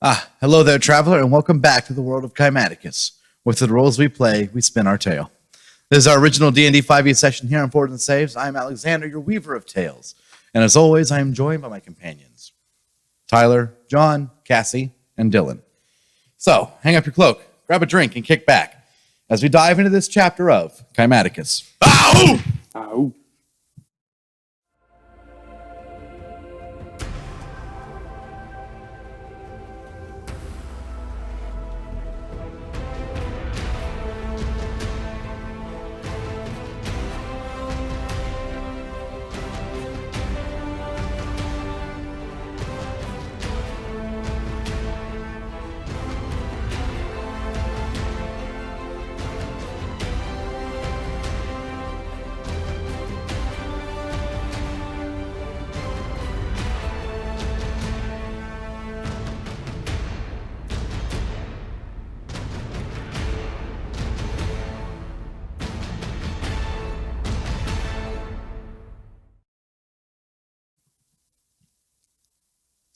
Hello there, traveler, and welcome back to the world of Kymaticus. With the roles we play, we spin our tale. This is our original D&D 5e session here on Boards and Saves. I'm Alexander, your weaver of tales. And as always, I am joined by my companions, Tyler, John, Cassie, and Dylan. So, hang up your cloak, grab a drink, and kick back as we dive into this chapter of Kymaticus. Ow! Ow.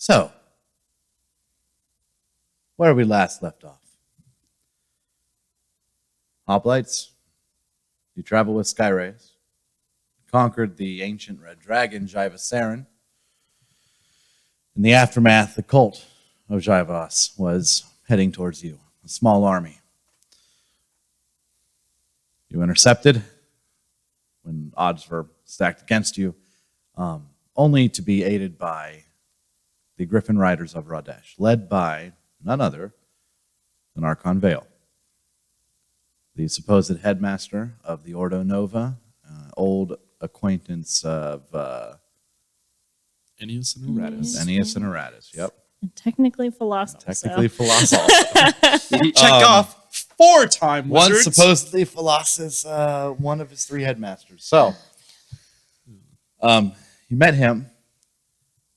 So, where we last left off. Hoplites, you travel with Skyrays, conquered the ancient red dragon, Jivasarin. In the aftermath, the cult of Jivas was heading towards you, a small army. You intercepted when odds were stacked against you, only to be aided by the Griffin Riders of Radesh, led by none other than Archon Vale, the supposed headmaster of the Ordo Nova, old acquaintance of Ennius and Eratus. Ennius and Eratus, yep. And technically Philosopher. He checked off 4-time One wizards. supposedly Philosopher's one of his 3 headmasters. So, you met him,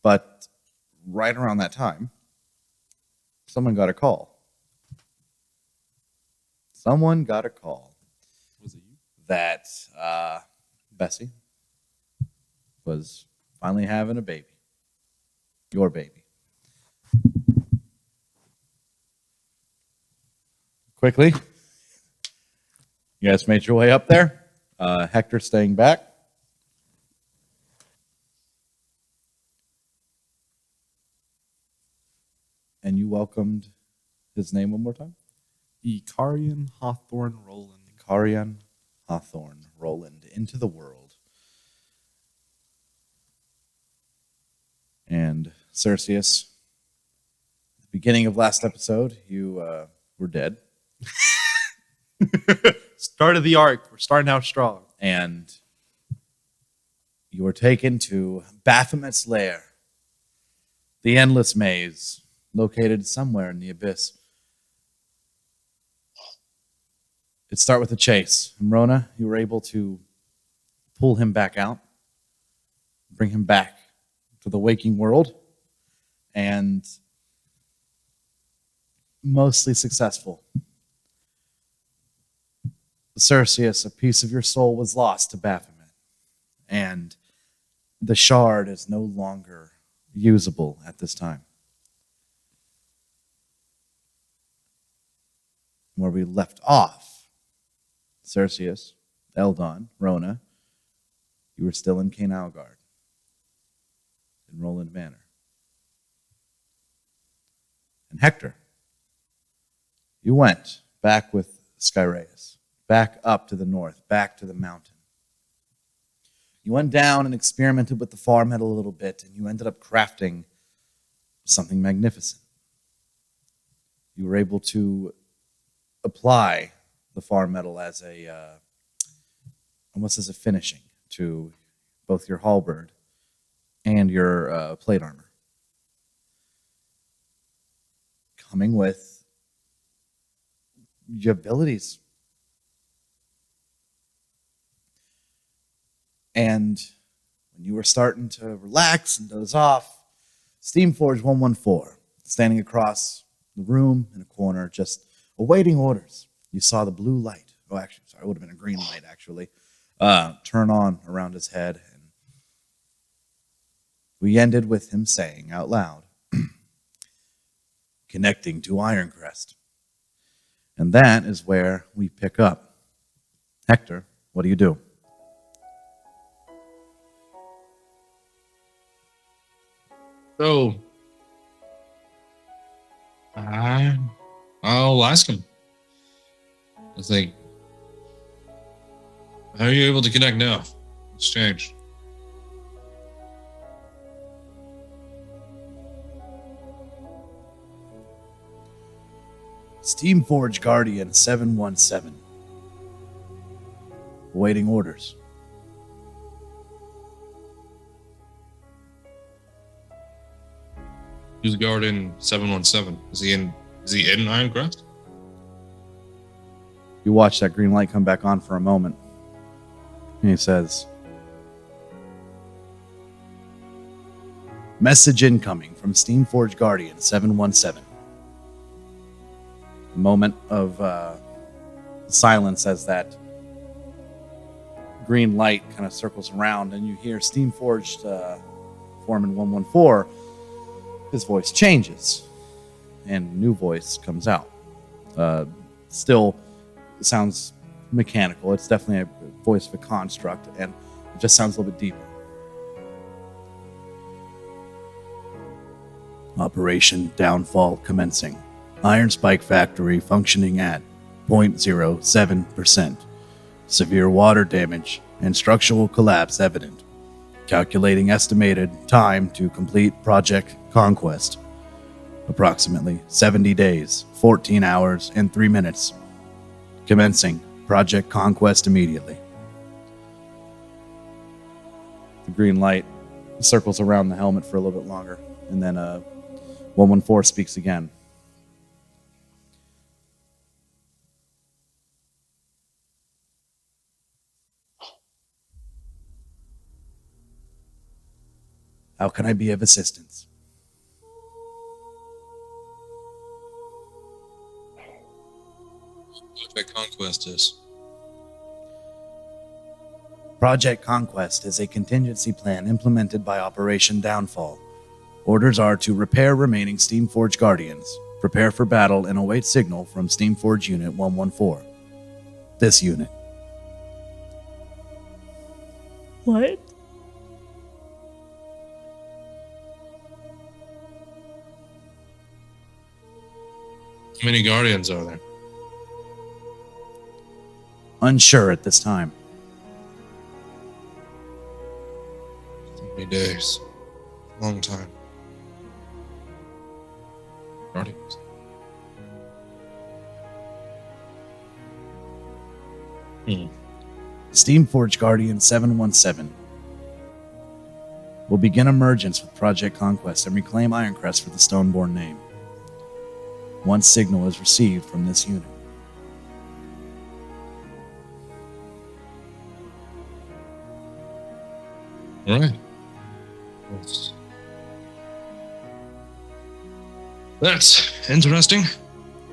but right around that time, someone got a call. Was it you? That Bessie was finally having a baby. Your baby. Quickly, you guys made your way up there. Hector staying back. And you welcomed his name one more time? Ikarian Hawthorne Roland. Ikarian Hawthorne Roland into the world. And Cerseus, at the beginning of last episode, you were dead. Start of the arc. We're starting out strong. And you were taken to Baphomet's lair, the endless maze, located somewhere in the abyss. It'd start with a chase. And Rona, you were able to pull him back out, bring him back to the waking world, and mostly successful. Cerseus, a piece of your soul was lost to Baphomet, and the shard is no longer usable at this time. Where we left off, Cerseus, Eldon, Rona, you were still in Cain Algard, in Roland Manor. And Hector, you went back with Skyraeus, back up to the north, back to the mountain. You went down and experimented with the far metal a little bit, and you ended up crafting something magnificent. You were able to apply the far metal as almost as a finishing to both your halberd and your plate armor, coming with your abilities. And when you were starting to relax and doze off, Steamforge 114, standing across the room in a corner, just awaiting orders. You saw the blue light. Oh, actually, sorry, it would have been a green light, actually. Turn on around his head. And we ended with him saying out loud, connecting to Ironcrest. And that is where we pick up. Hector, what do you do? So, I'll ask him. I think, how are you able to connect now? What's changed? Steamforge Guardian 717. Awaiting orders. Who's Guardian 717? Is he in Ironcrest? You watch that green light come back on for a moment. And he says, message incoming from Steamforge Guardian 717. A moment of silence as that green light kind of circles around, and you hear Steamforged Foreman 114. His voice changes, and a new voice comes out. Still sounds mechanical. It's definitely a voice of a construct, and it just sounds a little bit deeper. Operation Downfall commencing. Iron Spike Factory functioning at 0.07%. Severe water damage and structural collapse evident. Calculating estimated time to complete Project Conquest. Approximately 70 days, 14 hours, and 3 minutes. Commencing Project Conquest immediately. The green light circles around the helmet for a little bit longer, and then 114 speaks again. How can I be of assistance? Project Conquest is. Project Conquest is a contingency plan implemented by Operation Downfall. Orders are to repair remaining Steamforge Guardians, prepare for battle, and await signal from Steamforge Unit 114. This unit. What? How many Guardians are there? Unsure at this time. How many days? Long time. Guardians. Steamforge Guardian 717 will begin emergence with Project Conquest and reclaim Ironcrest for the Stoneborn name. Once signal is received from this unit. All right. That's interesting.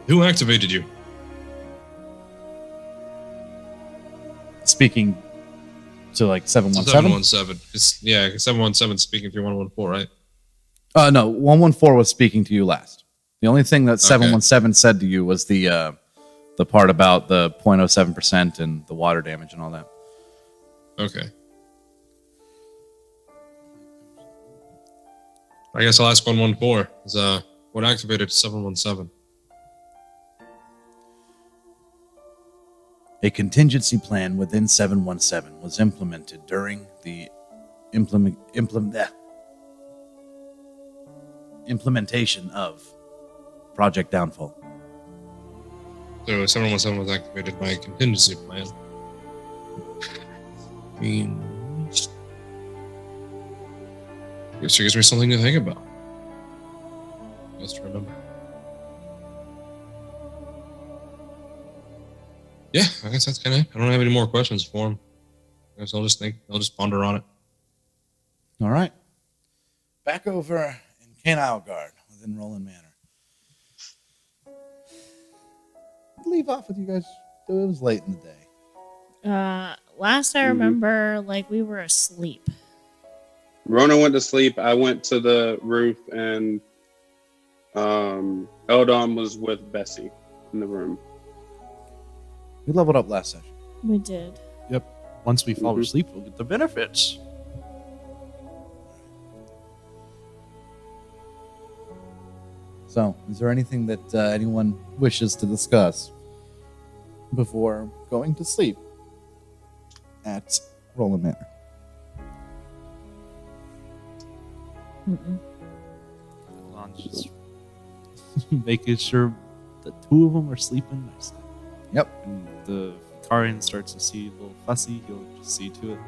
Who activated you? Speaking to like 717? 717. Yeah, 717 speaking through 114, right? No, 114 was speaking to you last. The only thing that 717 said to you was the part about the 0.07% and the water damage and all that. Okay. I guess I'll ask 114. Is what activated 717? A contingency plan within 717 was implemented during the implementation of Project Downfall. So 717 was activated by a contingency plan. Means this gives me something to think about. Just remember. Yeah, I guess that's kind of it. I don't have any more questions for him. I guess I'll just ponder on it. All right. Back over in Canalgard within Roland Manor. Leave off with you guys. It was late in the day. Last I remember, like, we were asleep. Rona went to sleep. I went to the roof and Eldon was with Bessie in the room. We leveled up last session. We did. Once we fall Mhm. asleep, we'll get the benefits. So, is there anything that anyone wishes to discuss before going to sleep at Roland Manor? Mm-mm. Elon's just making sure the two of them are sleeping nicely. Yep. And the Ikarian starts to see a little fussy, he'll just see to it. Won't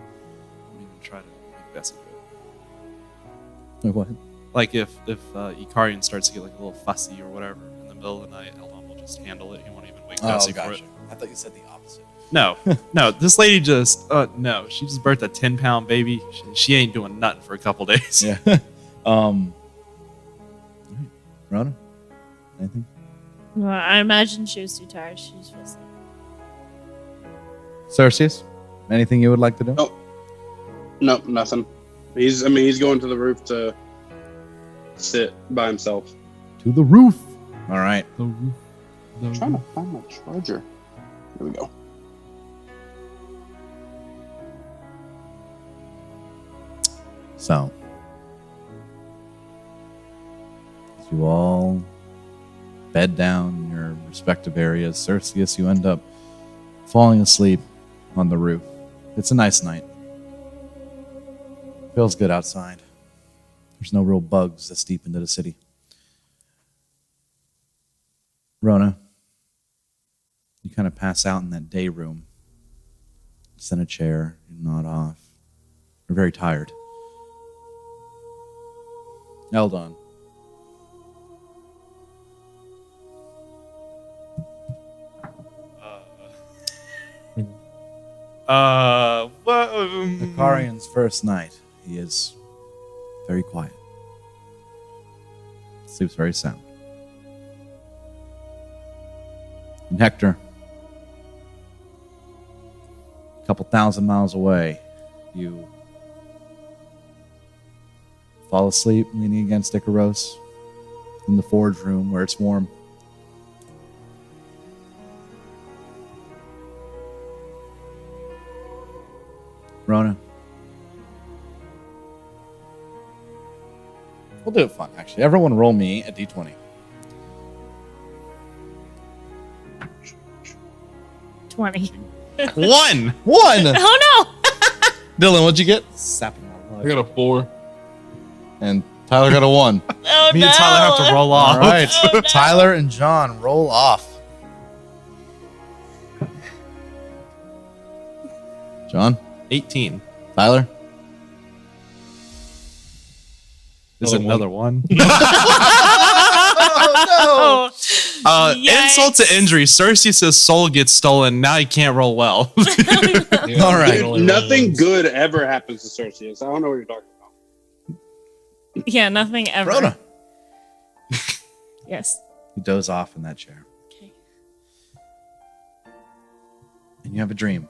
even try to make Bessie do it. Wait, what? Like if Ikarian starts to get like a little fussy or whatever in the middle of the night, Elon will just handle it. He won't even wake Bessie for it. I thought you said the opposite. No, no, this lady just no. She just birthed a 10-pound baby. She ain't doing nothing for a couple days. Yeah. All right. Rona? Anything? Well, I imagine she was too tired. She just fell asleep. Cerseus? Anything you would like to do? Oh. Nope, nothing. He's going to the roof to sit by himself. To the roof. All right. I'm trying to find my charger. Here we go. So, as you all bed down in your respective areas, Cerseus, you end up falling asleep on the roof. It's a nice night. Feels good outside. There's no real bugs this deep into the city. Rona, you kind of pass out in that day room. Just in a chair, you nod off. You're very tired. Eldon. What? Ikarian's first night. He is very quiet. Sleeps very sound. And Hector, a couple thousand miles away, you fall asleep leaning against Icaros in the forge room where it's warm. Rona. We'll do it fun, actually. Everyone roll me a d20. 20. 1. One! Oh Dylan, what'd you get? Sapping my I life. got a 4. And Tyler got a 1. no! Oh Me no! and Tyler have to roll off. All right. Oh, no. Tyler and John, roll off. John? 18. Tyler? Is Another another one. Oh, Insult to injury. Cerseus' soul gets stolen. Now he can't roll well. Yeah, All right. only Nothing rolls. good ever happens to Cerseus. I don't know what you're talking about. yeah, nothing ever. Rona. Yes. You doze off in that chair. Okay. And you have a dream.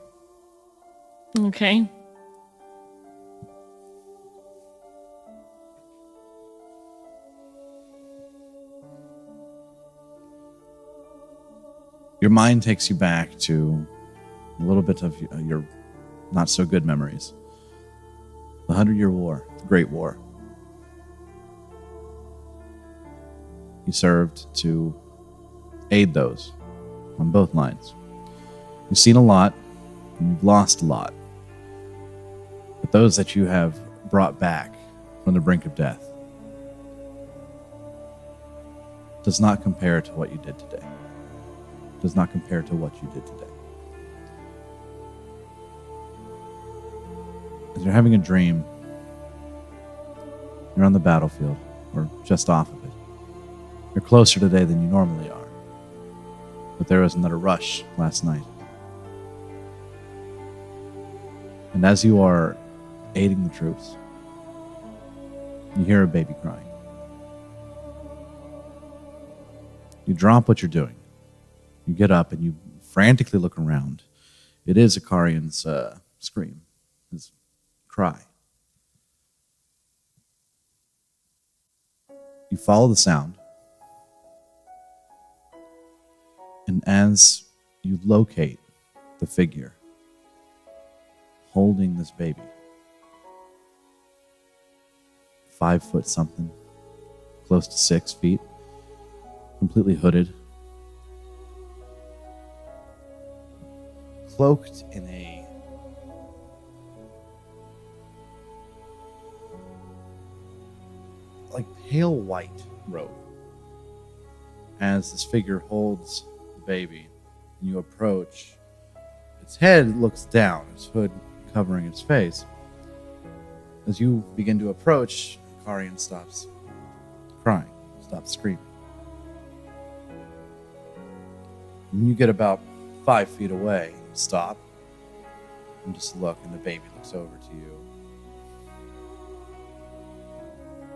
Okay. Your mind takes you back to a little bit of your not so good memories. The 100-Year War, the Great War. You served to aid those on both lines. You've seen a lot, and you've lost a lot. But those that you have brought back from the brink of death does not compare to what you did today. Does not compare to what you did today. As you're having a dream, you're on the battlefield, or just off of it. You're closer today than you normally are. But there was another rush last night. And as you are aiding the troops, you hear a baby crying. You drop what you're doing. You get up and you frantically look around. It is Ikarian's scream, his cry. You follow the sound, And as you locate the figure holding this baby, 5 foot something, close to 6 feet, completely hooded, cloaked in a like pale white robe. As this figure holds the baby and you approach, its head looks down, its hood covering its face. As you begin to approach, Karian stops crying, stops screaming. When you get about 5 feet away, you stop and just look, and the baby looks over to you.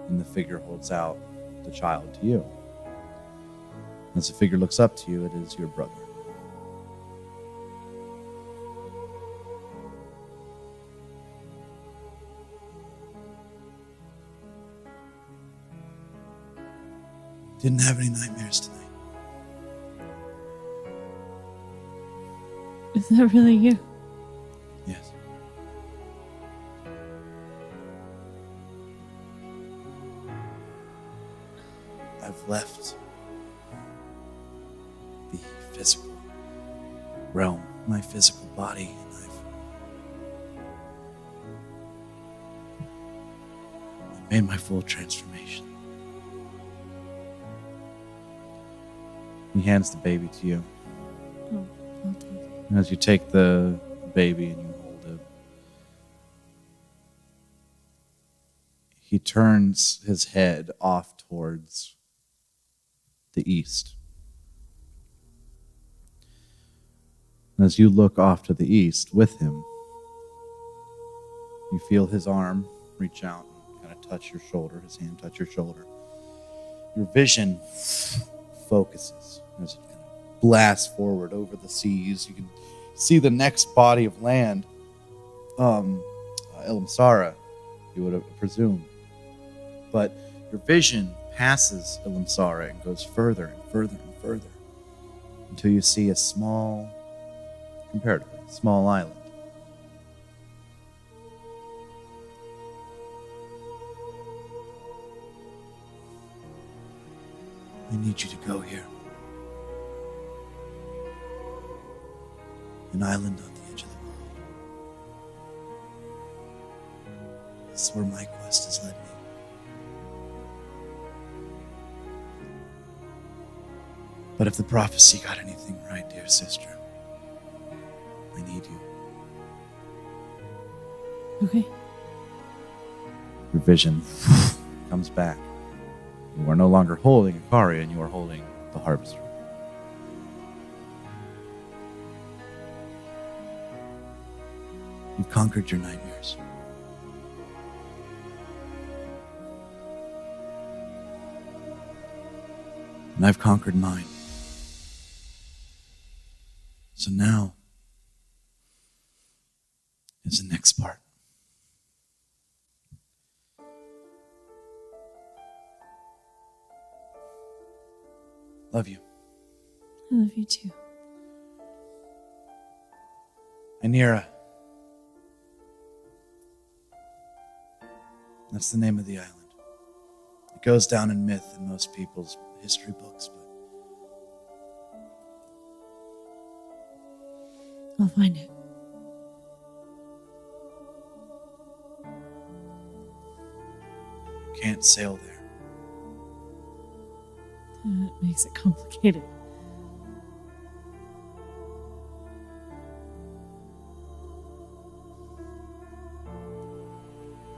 And the figure holds out the child to you. As the figure looks up to you, it is your brother. Didn't have any nightmares tonight. Is that really you? Yes. I've left the physical realm, my physical body, and I've made my full transformation. He hands the baby to you. Oh, I'll take it. And as you take the baby and you hold it, he turns his head off towards the east. And as you look off to the east with him, you feel his arm reach out and kind of touch your shoulder, his hand touch your shoulder. Your vision focuses as it kind of blasts forward over the seas. You can see the next body of land, Ilimsara, you would have presumed. But your vision passes Ilimsara and goes further and further and further until you see a small, comparatively small island. I need you to go here. An island on the edge of the world. This is where my quest has led me. But if the prophecy got anything right, dear sister, I need you. Okay. Your vision comes back. You are no longer holding Akari, and you are holding the harvester. You've conquered your nightmares. And I've conquered mine. So now is the next part. Love you. I love you too. Anira. That's the name of the island. It goes down in myth in most people's history books, but I'll find it. you can't sail there. That makes it complicated.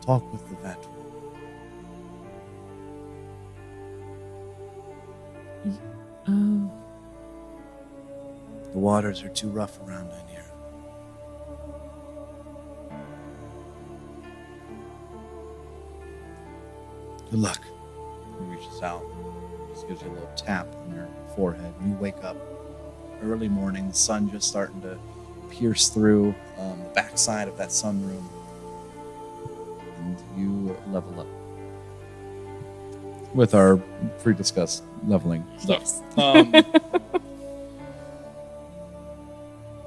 Talk with the vet. Oh, The waters are too rough around Anira. Good luck. He reaches out, just gives you a little tap on your forehead, and you wake up early morning. The sun just starting to pierce through the backside of that sunroom, and you level up with our pre-discussed leveling stuff. yes.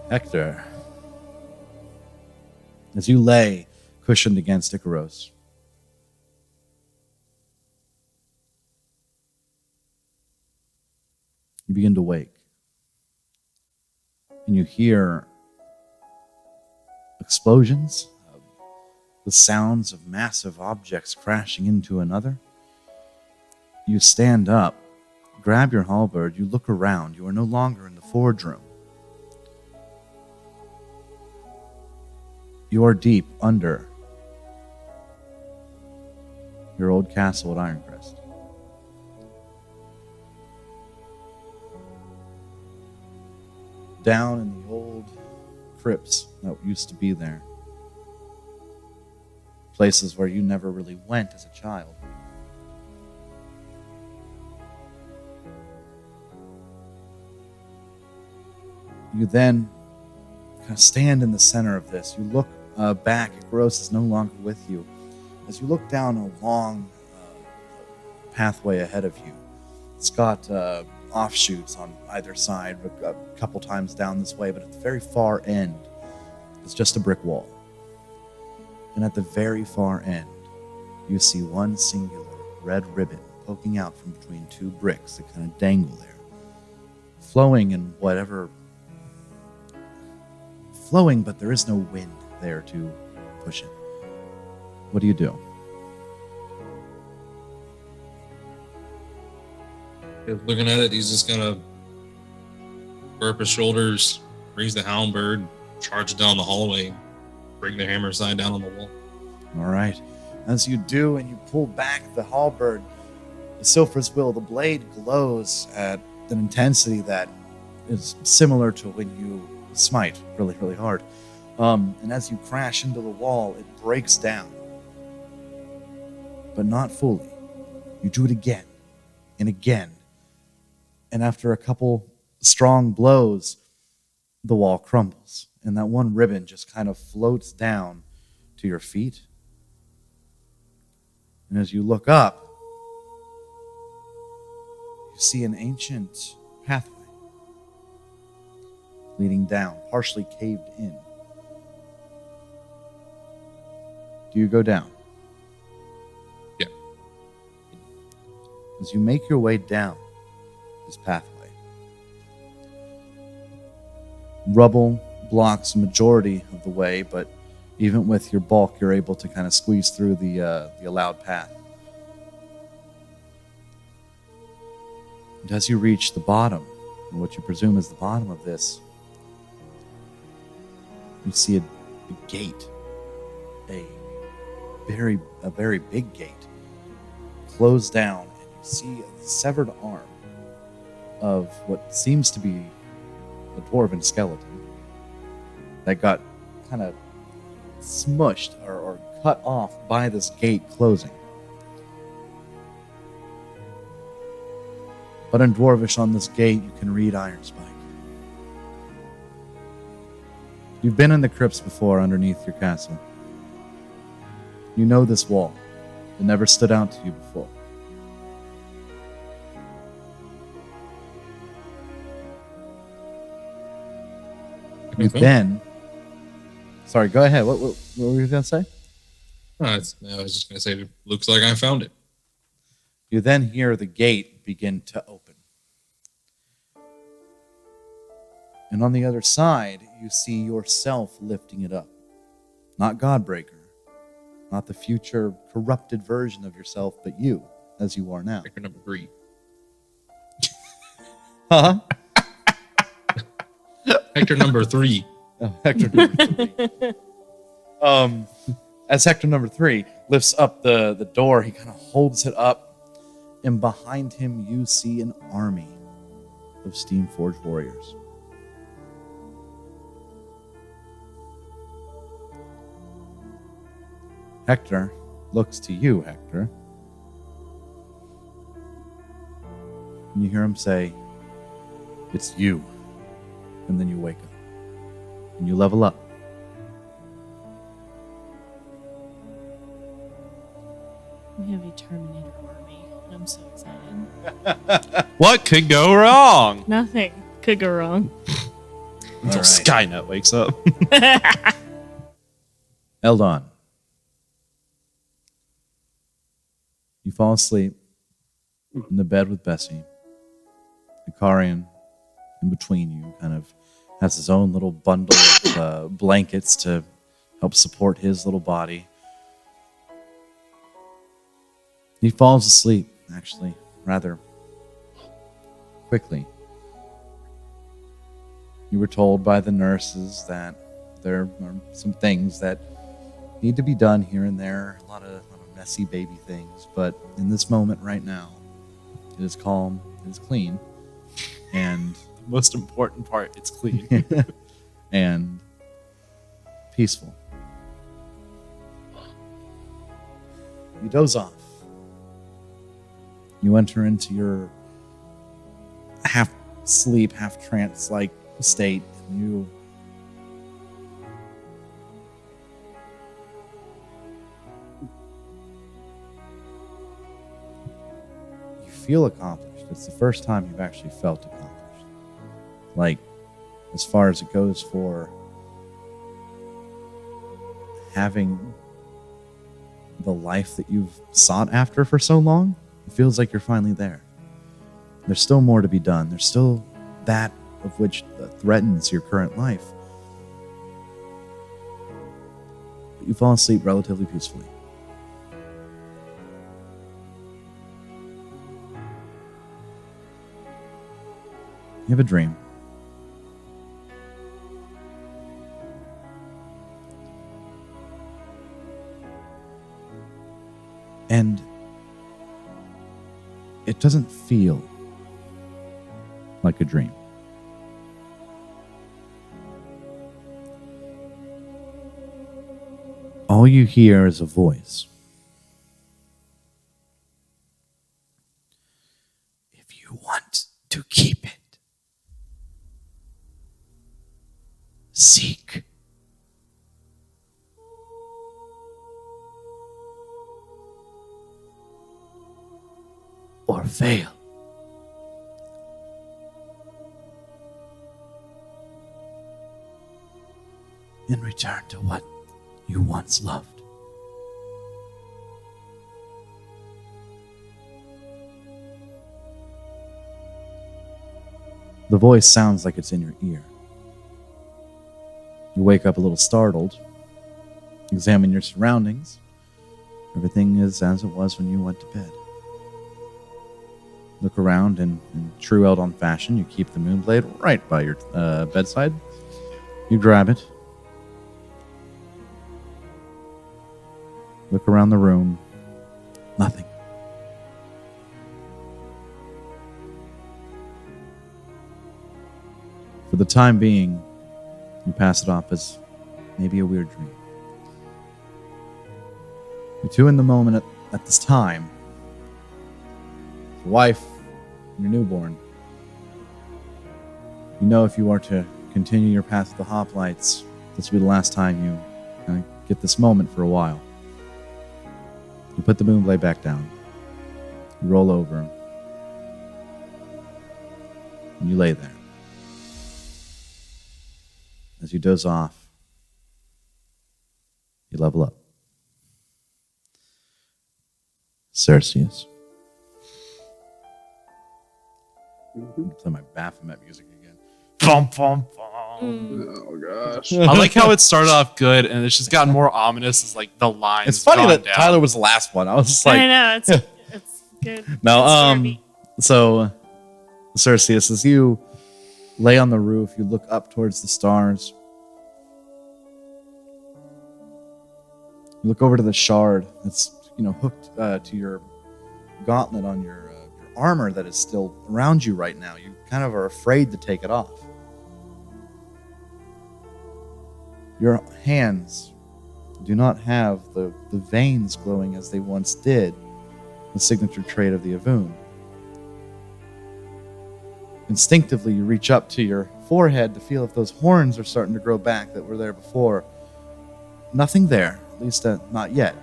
Hector, as you lay cushioned against Icaros, you begin to wake. And you hear explosions, the sounds of massive objects crashing into another. You stand up, grab your halberd, you look around. You are no longer in the forge room. You are deep under your old castle at Ironcrest. Down in the old crypts that used to be there. Places where you never really went as a child. You then kind of stand in the center of this. You look back. Gross is no longer with you. As you look down a long pathway ahead of you, it's got offshoots on either side, a couple times down this way, but at the very far end, it's just a brick wall. And at the very far end, you see one singular red ribbon poking out from between two bricks that kind of dangle there, flowing in whatever. Flowing, but there is no wind there to push it. What do you do? Looking at it, he's just gonna square up his shoulders, raise the halberd, charge down the hallway, bring the hammer side down on the wall. All right. As you do, and you pull back the halberd, the Silphur's Will, the blade glows at an intensity that is similar to when you smite really, really hard. And as you crash into the wall, it breaks down. But not fully. You do it again and again. And after a couple strong blows, the wall crumbles. And that one ribbon just kind of floats down to your feet. And as you look up, you see an ancient pathway leading down, partially caved in. Do you go down? Yeah. As you make your way down this pathway, rubble blocks a majority of the way, but even with your bulk, you're able to kind of squeeze through the allowed path. And as you reach the bottom, and what you presume is the bottom of this, you see a gate, a very big gate, closed down, and you see a severed arm of what seems to be a dwarven skeleton that got kind of smushed or cut off by this gate closing. But in Dwarvish on this gate, you can read Iron Spike. You've been in the crypts before underneath your castle. You know this wall. It never stood out to you before. You've been... Sorry, go ahead. What were you going to say? I was just going to say, it looks like I found it. You then hear the gate begin to open. And on the other side, you see yourself lifting it up. Not Godbreaker. Not the future corrupted version of yourself, but you, as you are now. Hector number 3. Huh? Hector number 3. Oh, Hector number 3. As Hector number 3 lifts up the door, he kind of holds it up, and behind him you see an army of Steamforged warriors. Hector looks to you, Hector, and you hear him say, "It's you." And then you wake up, and you level up. We have a Terminator army, and I'm so excited. What could go wrong? Nothing could go wrong. Until right. Skynet wakes up. Eldon. You fall asleep in the bed with Bessie. Ikarian, in between you, kind of has his own little bundle of blankets to help support his little body. He falls asleep, actually, rather quickly. You were told by the nurses that there are some things that need to be done here and there, a lot of messy baby things, but in this moment right now, it is calm, it is clean, and The most important part, it's clean. and peaceful. You doze off. You enter into your half sleep, half trance like state, and you feel accomplished. It's the first time you've actually felt accomplished. Like, as far as it goes for having the life that you've sought after for so long, it feels like you're finally there. There's still more to be done. There's still that of which threatens your current life. But you fall asleep relatively peacefully. You have a dream. And it doesn't feel like a dream. All you hear is a voice. If you want to keep it, seek. Or fail. In return to what you once loved. The voice sounds like it's in your ear. You wake up a little startled, examine your surroundings. Everything is as it was when you went to bed. Look around, and in true Eldon fashion, you keep the moonblade right by your bedside. You grab it. Look around the room. Nothing. For the time being, you pass it off as maybe a weird dream. You're two in the moment at this time. Your wife and your newborn. You know if you are to continue your path to the Hoplites, this will be the last time you get this moment for a while. You put the moonblade back down. You roll over. And you lay there. As you doze off, you level up. Cercius. I'm gonna play my Baphomet music again. Bum, bum, bum. Oh gosh. I like how it started off good and it's just gotten more ominous as like the lines. It's funny gone that down. Tyler was the last one. I was just I like, know it's good. no. It's nervy. So, Cercius, as you lay on the roof, you look up towards the stars. You look over to the shard that's hooked to your gauntlet on your armor that is still around you right now. You kind of are afraid to take it off. Your hands do not have the veins glowing as they once did, the signature trait of the Avun. Instinctively, you reach up to your forehead to feel if those horns are starting to grow back that were there before. Nothing there, at least not yet.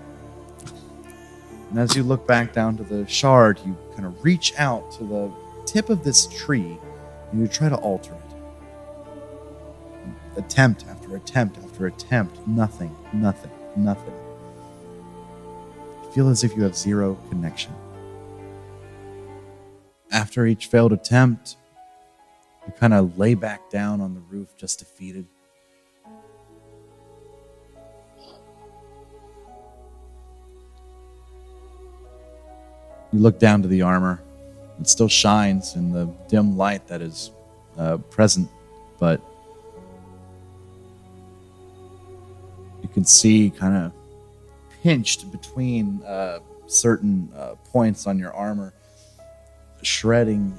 And as you look back down to the shard, you kind of reach out to the tip of this tree and you try to alter it. attempt after attempt after attempt, nothing. You feel as if you have zero connection. After each failed attempt, you kind of lay back down on the roof, just defeated. You look down to the armor. It still shines in the dim light that is present, but you can see kind of pinched between certain points on your armor, shredded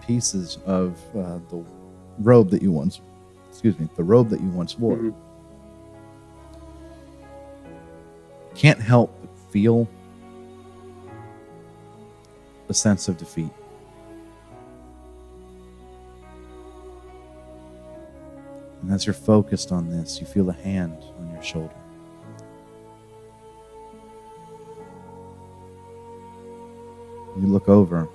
pieces of the robe that you once wore. Mm-hmm. Can't help but feel a sense of defeat. And as you're focused on this, you feel a hand on your shoulder. You look over.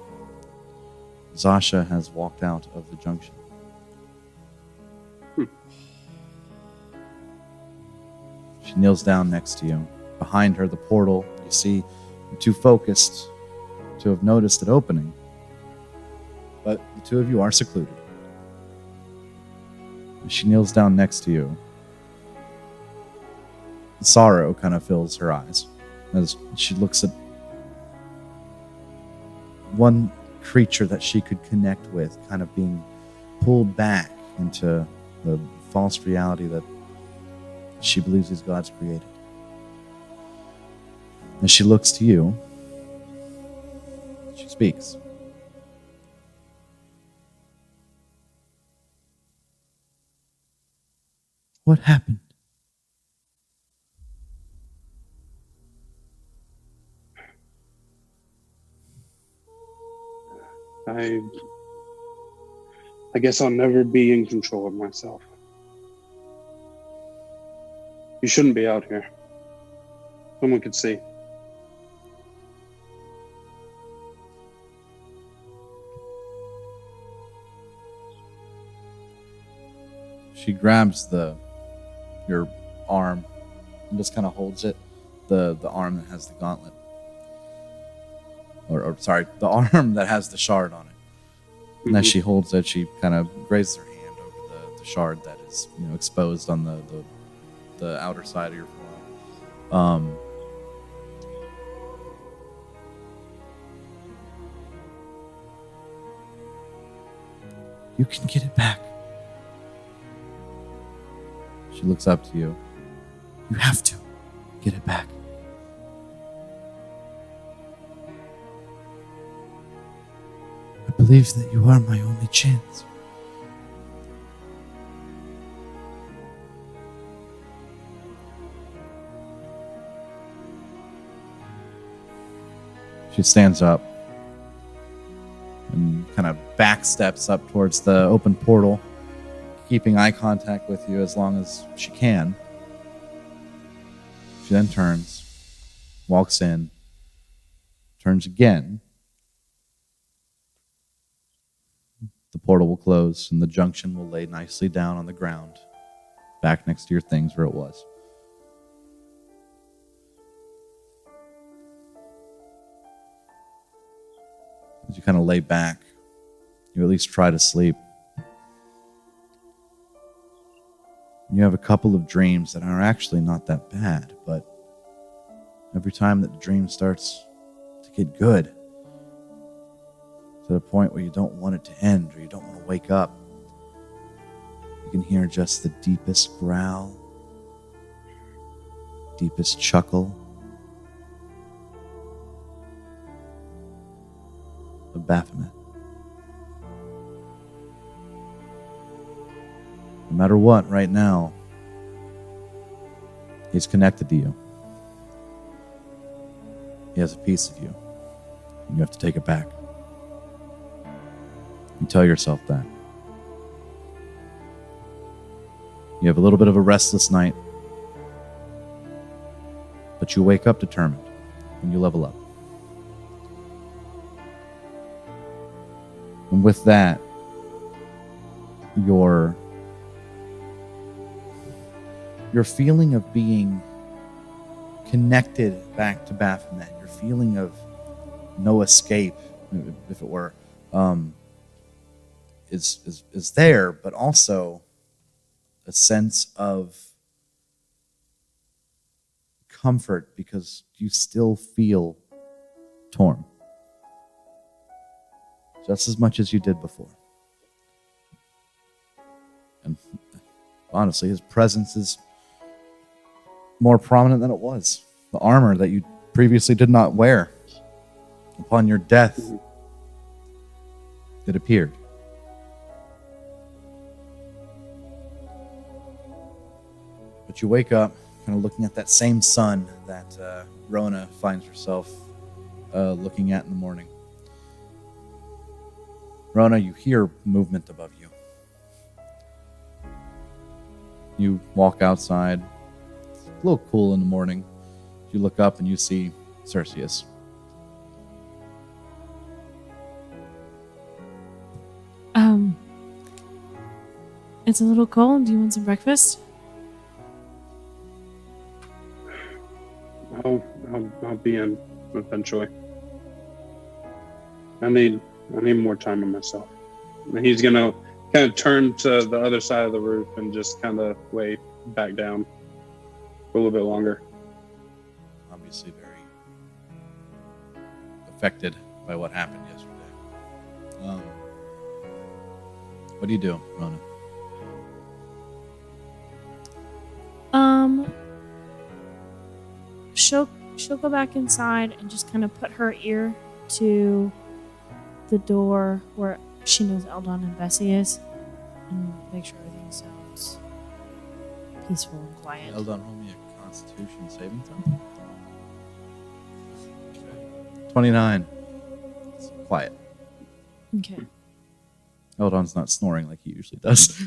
Zasha has walked out of the junction. She kneels down next to you. Behind her, the portal. You see, you're too focused to have noticed it opening. But the two of you are secluded. She kneels down next to you. Sorrow kind of fills her eyes as she looks at one creature that she could connect with, kind of being pulled back into the false reality that she believes these gods created. As she looks to you, she speaks. What happened? I guess I'll never be in control of myself. You shouldn't be out here. Someone could see. She grabs your arm and just kind of holds it, the arm that has the gauntlet. Or sorry, the arm that has the shard on it. And as she holds it, she kind of grazes her hand over the shard that is, exposed on the outer side of your forearm. You can get it back. She looks up to you. You have to get it back. I believe that you are my only chance. She stands up and kind of back steps up towards the open portal, keeping eye contact with you as long as she can. She then turns, walks in, turns again. The portal will close and the junction will lay nicely down on the ground, back next to your things where it was. As you kind of lay back, you at least try to sleep. You have a couple of dreams that are actually not that bad, but every time that the dream starts to get good, to the point where you don't want it to end or you don't want to wake up, you can hear just the deepest growl, deepest chuckle of Baphomet. No matter what, right now, he's connected to you. He has a piece of you, and you have to take it back. You tell yourself that. You have a little bit of a restless night, but you wake up determined, and you level up. And with that, your your feeling of being connected back to Baphomet, your feeling of no escape, if it were, is there, but also a sense of comfort because you still feel torn just as much as you did before. And honestly, his presence is more prominent than it was. The armor that you previously did not wear, upon your death, it appeared. But you wake up kind of looking at that same sun that Rona finds herself looking at in the morning. Rona, you hear movement above you. You walk outside. It's a little cool in the morning. You look up and you see Cerseus. It's a little cold. Do you want some breakfast? I'll be in eventually. I need more time on myself. And he's gonna kind of turn to the other side of the roof and just kind of wait back down for a little bit longer. Obviously very affected by what happened yesterday. What do you do, Rona? She'll go back inside and just kind of put her ear to the door where she knows Eldon and Bessie is, and make sure everything sounds peaceful and quiet. Eldon, roll me a Constitution saving throw. 29. It's quiet. Okay. Eldon's not snoring like he usually does.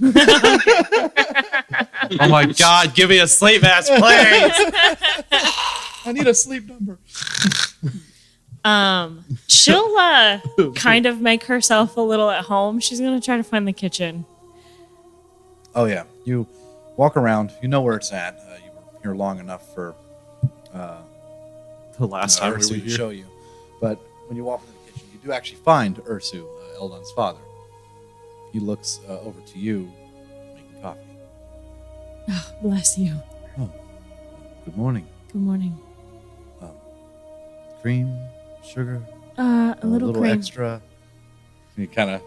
Oh my God, give me a sleep mask, please. I need a sleep number. She'll kind of make herself a little at home. She's gonna try to find the kitchen. Oh yeah, you walk around. You know where it's at. You were here long enough for The last time we Ursu were to here. show you. But when you walk into the kitchen, you do actually find Ursu, Eldon's father. He looks over to you, making coffee. Oh, bless you. Oh, good morning. Good morning. Cream, sugar, A little cream. extra. He kind of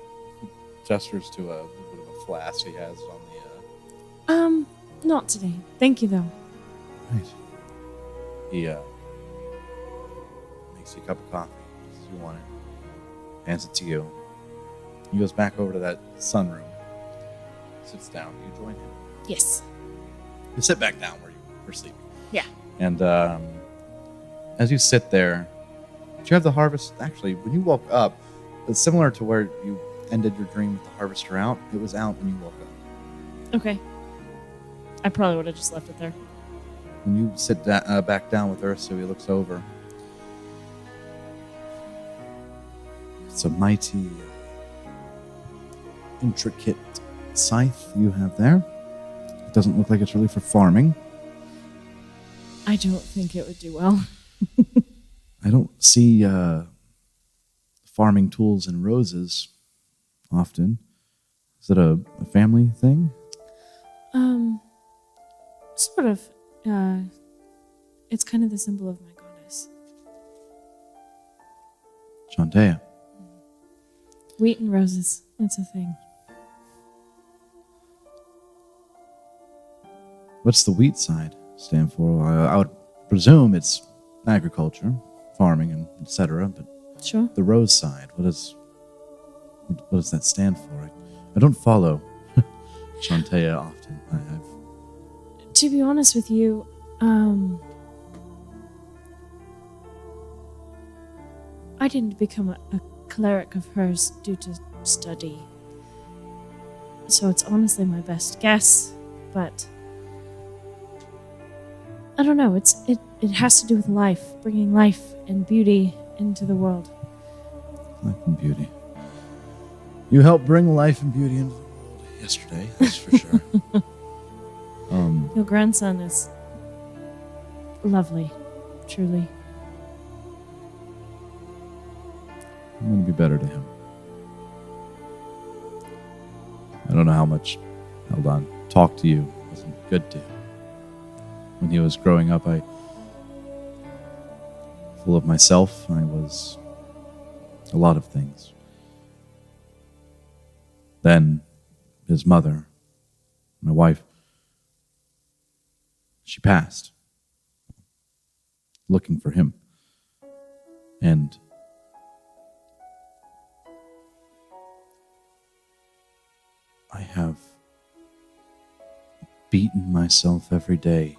gestures to a little bit of a flask he has on the. Not today. Thank you though. Right. He makes you a cup of coffee as you want it. Hands it to you. He goes back over to that sunroom. Sits down. You join him. Yes. You sit back down where you were sleeping. Yeah. And as you sit there, did you have the harvest? Actually, when you woke up, it's similar to where you ended your dream with the harvester out. It was out when you woke up. Okay. I probably would have just left it there. When you sit back down with Ursu, he looks over. It's a mighty, intricate scythe you have there. It doesn't look like it's really for farming. I don't think it would do well. I don't see farming tools and roses often. Is it a family thing? Sort of. It's kind of the symbol of my goddess. Chantea. Wheat and roses. It's a thing. What's the wheat side stand for? I would presume it's agriculture, farming, and etc. But Sure. the rose side, what does that stand for? I don't follow Chantea often. To be honest with you, I didn't become a cleric of hers due to study. So it's honestly my best guess, but I don't know. It has to do with life, bringing life and beauty into the world. Life and beauty. You helped bring life and beauty into the world yesterday, that's for sure. Your grandson is lovely, truly. I'm going to be better to him. I don't know how much Eldon talked to you. Wasn't good to him. When he was growing up, full of myself. I was a lot of things. Then his mother, my wife, she passed looking for him. And I have beaten myself every day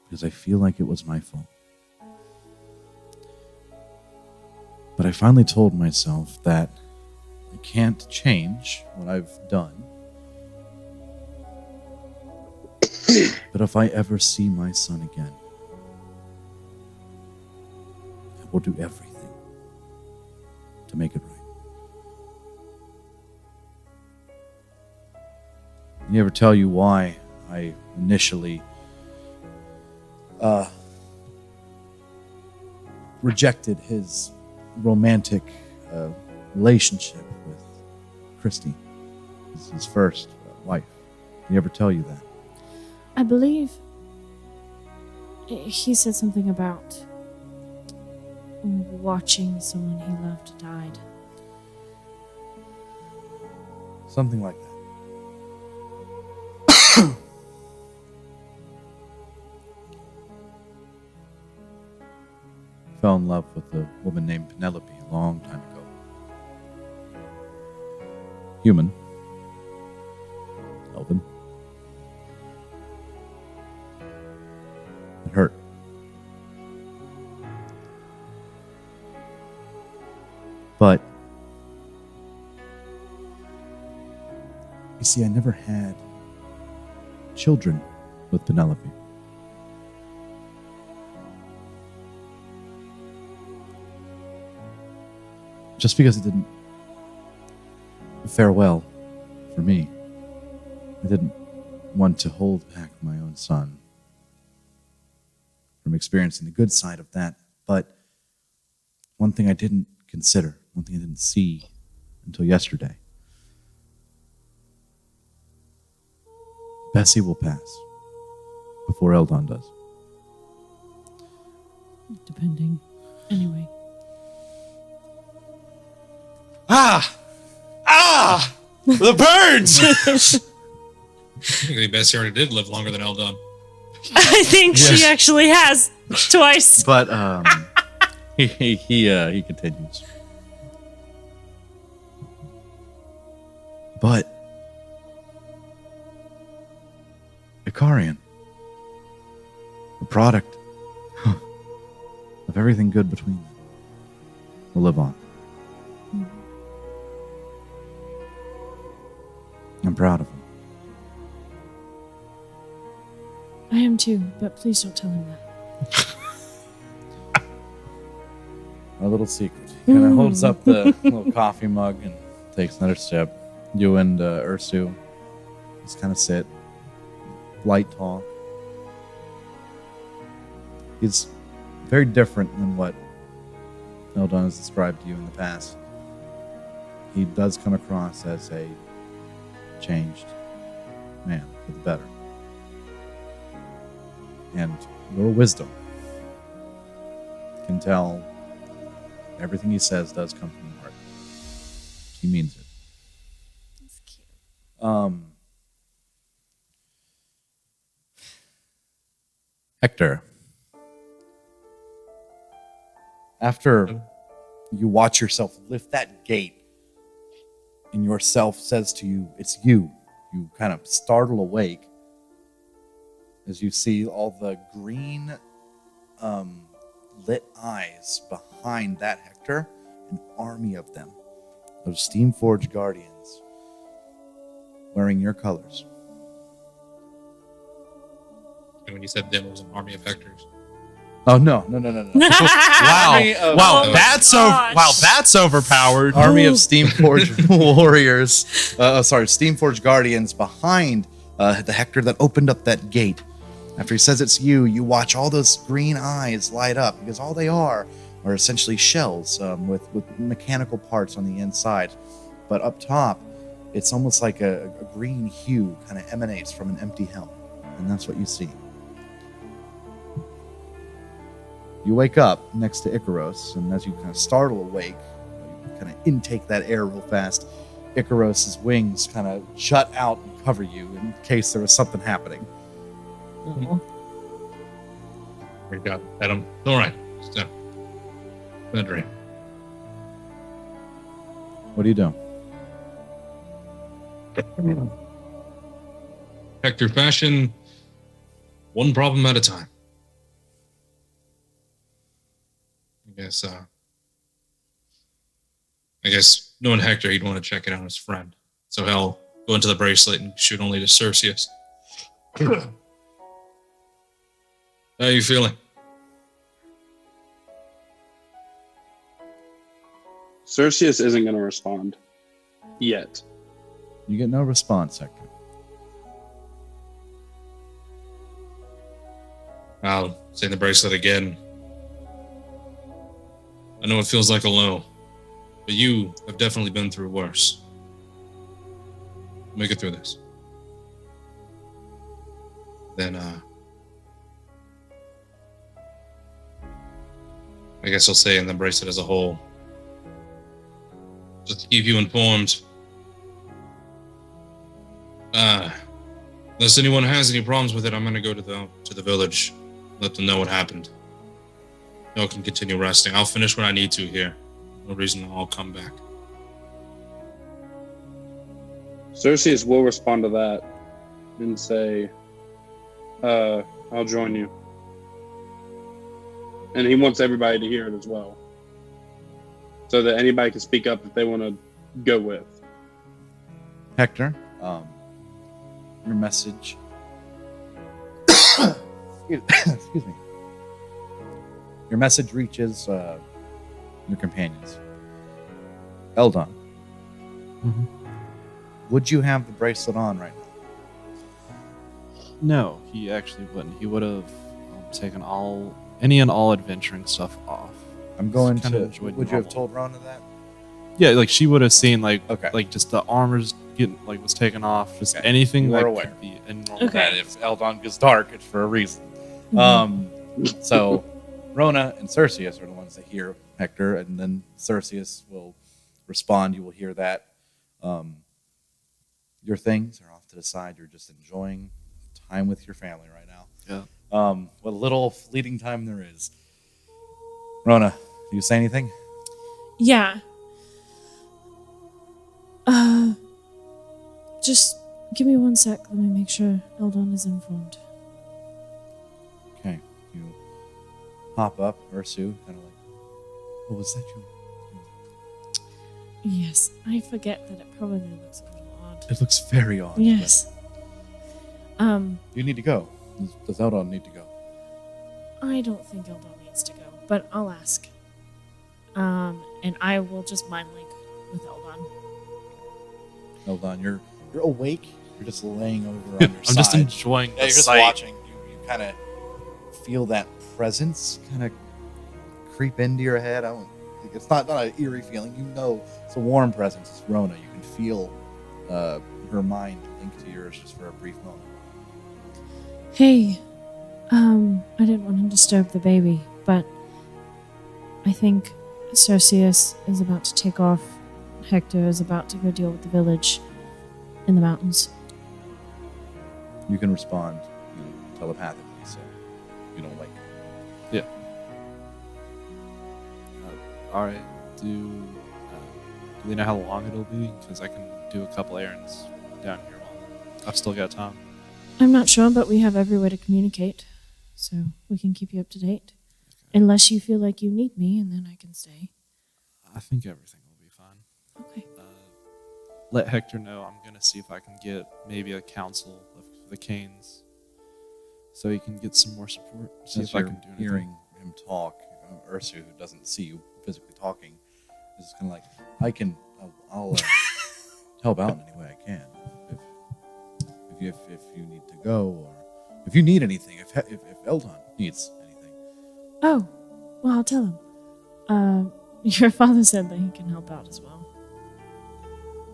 because I feel like it was my fault. But I finally told myself that I can't change what I've done. But if I ever see my son again, I will do everything to make it right. Did he ever tell you why I initially rejected his romantic relationship with Christy, his first wife? Did he ever tell you that? I believe he said something about watching someone he loved died. Something like that. Fell in love with a woman named Penelope a long time ago. Human. Elven. It hurt. But you see, I never had children with Penelope. Just because it didn't fare well for me, I didn't want to hold back my own son from experiencing the good side of that. But one thing I didn't consider, one thing I didn't see until yesterday, Bessie will pass before Eldon does. Depending. Anyway. The birds! Technically, Bessie already did live longer than Eldon. I think Yes. she actually has twice. But he continues. But Icarian, the product of everything good between them, will live on. I'm proud of him. I am too, but please don't tell him that. Our little secret. He kind of holds up the little coffee mug and takes another sip. You and Ursu just kind of sit, light talk. He's very different than what Eldon has described to you in the past. He does come across as a changed man for the better. And your wisdom can tell everything he says does come from the heart. He means it. That's cute. Hector, after you watch yourself lift that gate and yourself says to you, it's you, you kind of startle awake as you see all the green lit eyes behind that Hector, an army of them, those Steamforged Guardians wearing your colors. And when you said them, it was an army of Hectors. Oh, no. Army of- Wow, gosh. that's overpowered. Army of Steamforged warriors, Steamforged Guardians behind the Hector that opened up that gate. After he says it's you, you watch all those green eyes light up because all they are essentially shells with mechanical parts on the inside. But up top, it's almost like a green hue kind of emanates from an empty helm. And that's what you see. You wake up next to Icaros, and as you kind of startle awake, you kind of intake that air real fast. Icaros's wings kind of shut out and cover you in case there was something happening. Freaked out. Adam. All right. Step. Been a dream. What do you do? Hector fashion, one problem at a time. I guess knowing Hector, he'd want to check it out on his friend. So he'll go into the bracelet and shoot only to Cerseus. How are you feeling? Cerseus isn't going to respond yet. You get no response, Hector. I'll say the bracelet again. I know it feels like a low, but you have definitely been through worse. Make it through this. Then, I guess I'll say in the bracelet as a whole, just to keep you informed, unless anyone has any problems with it, I'm gonna go to the village, let them know what happened. Y'all can continue resting. I'll finish what I need to here. No reason I'll come back. Cerseus will respond to that and say, I'll join you. And he wants everybody to hear it as well, so that anybody can speak up if they want to go with. Hector, your message. Excuse me. Your message reaches your companions. Eldon, would you have the bracelet on right now? No, he actually wouldn't. He would have taken any and all adventuring stuff off. I'm going Just kinda to. enjoyed Would you have normal. told Rona that? Yeah, like she would have seen like Okay. like just the armor's getting like was taken off, just Okay. anything You were that aware. could be in normal. Okay. That if Eldon gets dark, it's for a reason. So Rona and Cerseus are the ones that hear Hector, and then Cerseus will respond. You will hear that. Your things are off to the side. You're just enjoying time with your family right now. Yeah. What little fleeting time there is. Rona, do you say anything? Yeah. Just give me 1 sec. Let me make sure Eldon is informed. Okay. You pop up, Ursu, kind of like, what was that you? Yes, I forget that it probably looks a little odd. It looks very odd. Yes. but You need to go. Does Eldon need to go? I don't think Eldon needs to go, but I'll ask. And I will just mind link with Eldon. Eldon, you're awake. You're just laying over on your I'm side. just enjoying Yeah, the you're just sight. watching. You kind of feel that presence kind of creep into your head. It's not an eerie feeling. You know it's a warm presence. It's Rona. You can feel her mind linked to yours just for a brief moment. Hey, I didn't want to disturb the baby, but I think Cerseus is about to take off. Hector is about to go deal with the village in the mountains. You can respond telepathically, so you don't wake. All right. Do they know how long it'll be? Because I can do a couple errands down here while I've still got time. I'm not sure, but we have every way to communicate, so we can keep you up to date. Unless you feel like you need me, and then I can stay. I think everything will be fine. Okay. Let Hector know I'm gonna see if I can get maybe a council of the Canes, so he can get some more support. See As if I you're can do anything. hearing him talk, Ursu, who doesn't see you physically talking, is kind of like, I'll help out in any way I can. If you need to go, if you need anything, if Eldon needs anything. Oh, well, I'll tell him. Your father said that he can help out as well.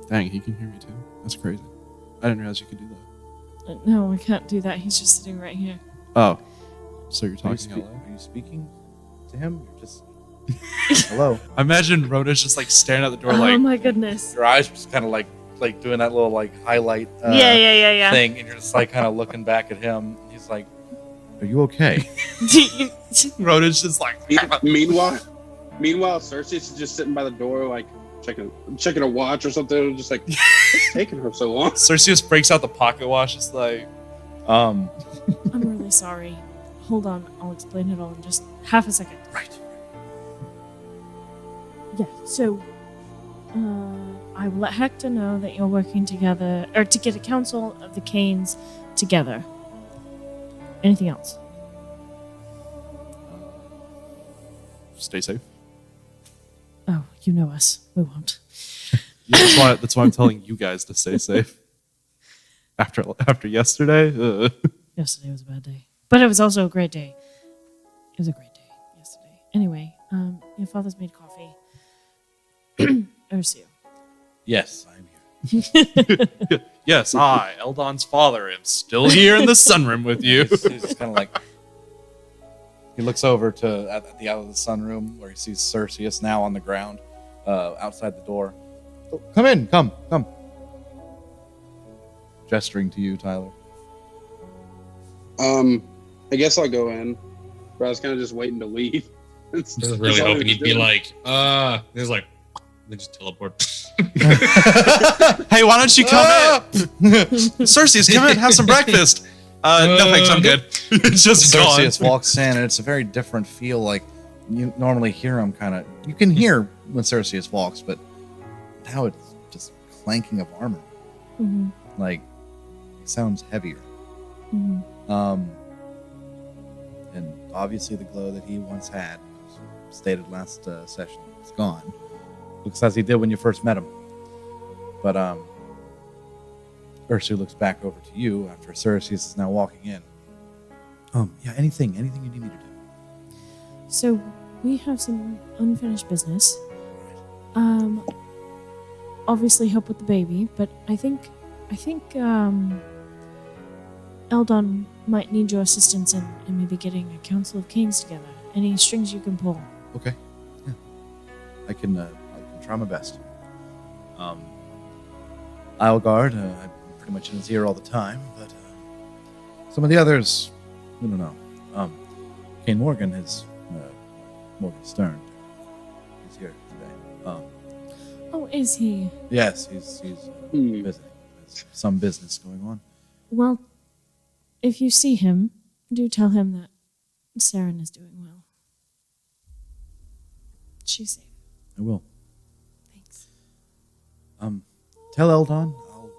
Dang, he can hear me too. That's crazy. I didn't realize you could do that. No, we can't do that. He's just sitting right here. Oh, so you're Are you, talking out loud? are you speaking to him? You're just hello. I imagine Rhoda's just like staring at the door, Oh like my goodness. Your eyes just kind of like doing that little like highlight Yeah. thing, and you're just like kind of looking back at him. And he's like, "Are you okay?" Rhoda's just like. Meanwhile, Cersei's just sitting by the door, like checking a watch or something. Just like, what's taking her so long? Cersei just breaks out the pocket watch. It's like, I'm really sorry. Hold on, I'll explain it all in just half a second. Right. Yeah, so I will let Hector know that you're working together, or to get a council of the Canes together. Anything else? stay safe. Oh, you know us. We won't. Yeah, that's why I'm telling you guys to stay safe. After yesterday, Yesterday was a bad day, but it was also a great day. It was a great day yesterday. Anyway, your father's made coffee. Ursula. Yes, I'm here. yes, I, Eldon's father, am still here in the sunroom with you. He's just kind of like, he looks over to at the out of the sunroom where he sees Cerseus now on the ground outside the door. Oh, come in, come. Gesturing to you, Tyler. I guess I'll go in. But I was kind of just waiting to leave. I was really hoping he'd be like, there's like, they just teleport. Hey, why don't you come in? Cerseus, come in, have some breakfast. No thanks, I'm good. It's just Cerseus gone. walks in, and it's a very different feel. Like you normally hear him kind of. You can hear when Cerseus walks, but now it's just clanking of armor. Mm-hmm. Like it sounds heavier. Mm-hmm. And obviously the glow that he once had, as stated last session, is gone. Looks as he did when you first met him. But Ursu looks back over to you after Cerseus is now walking in. Yeah, anything you need me to do. So we have some unfinished business. Obviously help with the baby, but I think Eldon might need your assistance in maybe getting a council of Canes together. Any strings you can pull. Okay. Yeah. I can try my best. Islegard, I'm pretty much in his ear all the time, but some of the others, I don't know. Kane Morgan is Morgan Stern. He's here today. Oh, is he? Yes, he's visiting. There's some business going on. Well, if you see him, do tell him that Saren is doing well. She's safe. I will. Thanks. Tell Eldon I'll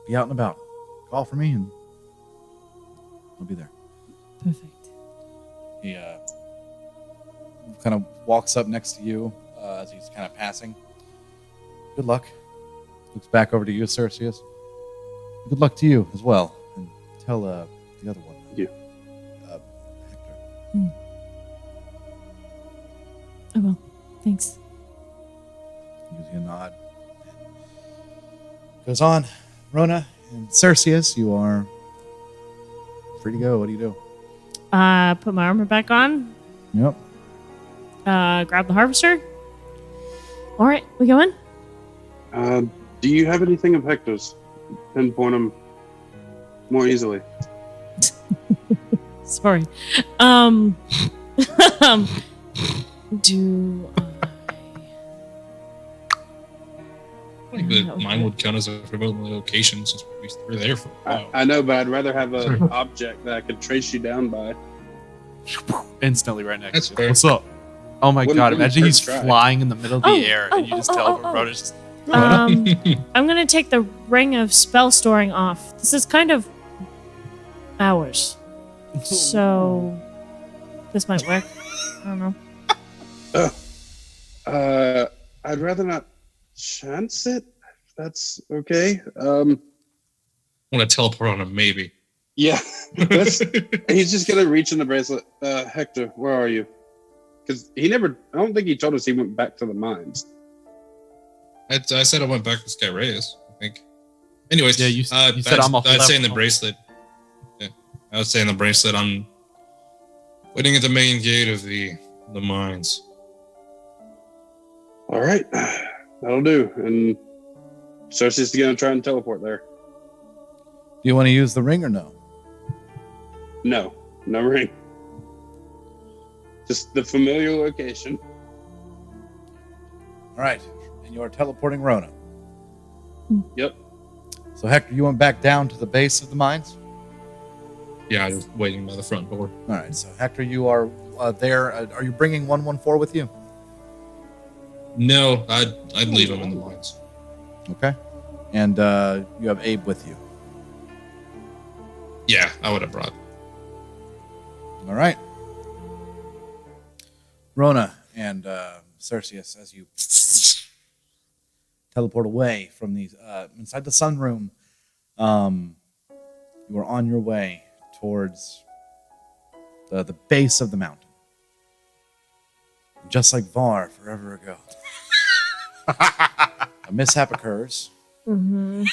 be out and about. Call for me and I'll be there. Perfect. He kind of walks up next to you as he's kind of passing. Good luck. Looks back over to you, Cerseus. Good luck to you as well. And tell the other one. Yeah. Hector. I will. Thanks. Gives you a nod. Goes on. Rona and Cerseus, you are free to go. What do you do? Put my armor back on. Yep. Grab the harvester. All right, we going? Do you have anything of Hector's? Pinpoint him more easily. Sorry. Do I think that mine would count as a remote location since we're there for a while. I know, but I'd rather have an object that I could trace you down by. Instantly right next That's to you. fair. What's up? Oh my Wouldn't- god, wouldn't imagine hurt he's to try. flying in the middle of the air and you just tell him, oh. Rhoda's just I'm gonna take the ring of spell storing off. This is kind of ours, so this might work. I don't know. I'd rather not chance it. If that's okay. I want to teleport on him, maybe. Yeah. He's just gonna reach in the bracelet. Hector, where are you? Because I don't think he told us he went back to the mines. I said I went back to Sky Reyes, I think. Anyways, Yeah, you said I'm off I'd say left. in the bracelet. Yeah, I would say in the bracelet. I'm waiting at the main gate of the mines. All right, that'll do. And Cersei's gonna try and teleport there. Do you want to use the ring or no? No ring. Just the familiar location. All right, and you are teleporting Rona. Yep. So Hector, you went back down to the base of the mines. Yeah, I'm just waiting by the front door. All right, so Hector, you are there. Are you bringing 114 with you? No, I'd leave him in the mines. Okay, and you have Abe with you. Yeah, I would have brought. All right, Rona and Cerseus, as you teleport away from these inside the sunroom, you are on your way towards the base of the mountain. Just like Var forever ago, a mishap occurs, Mm-hmm.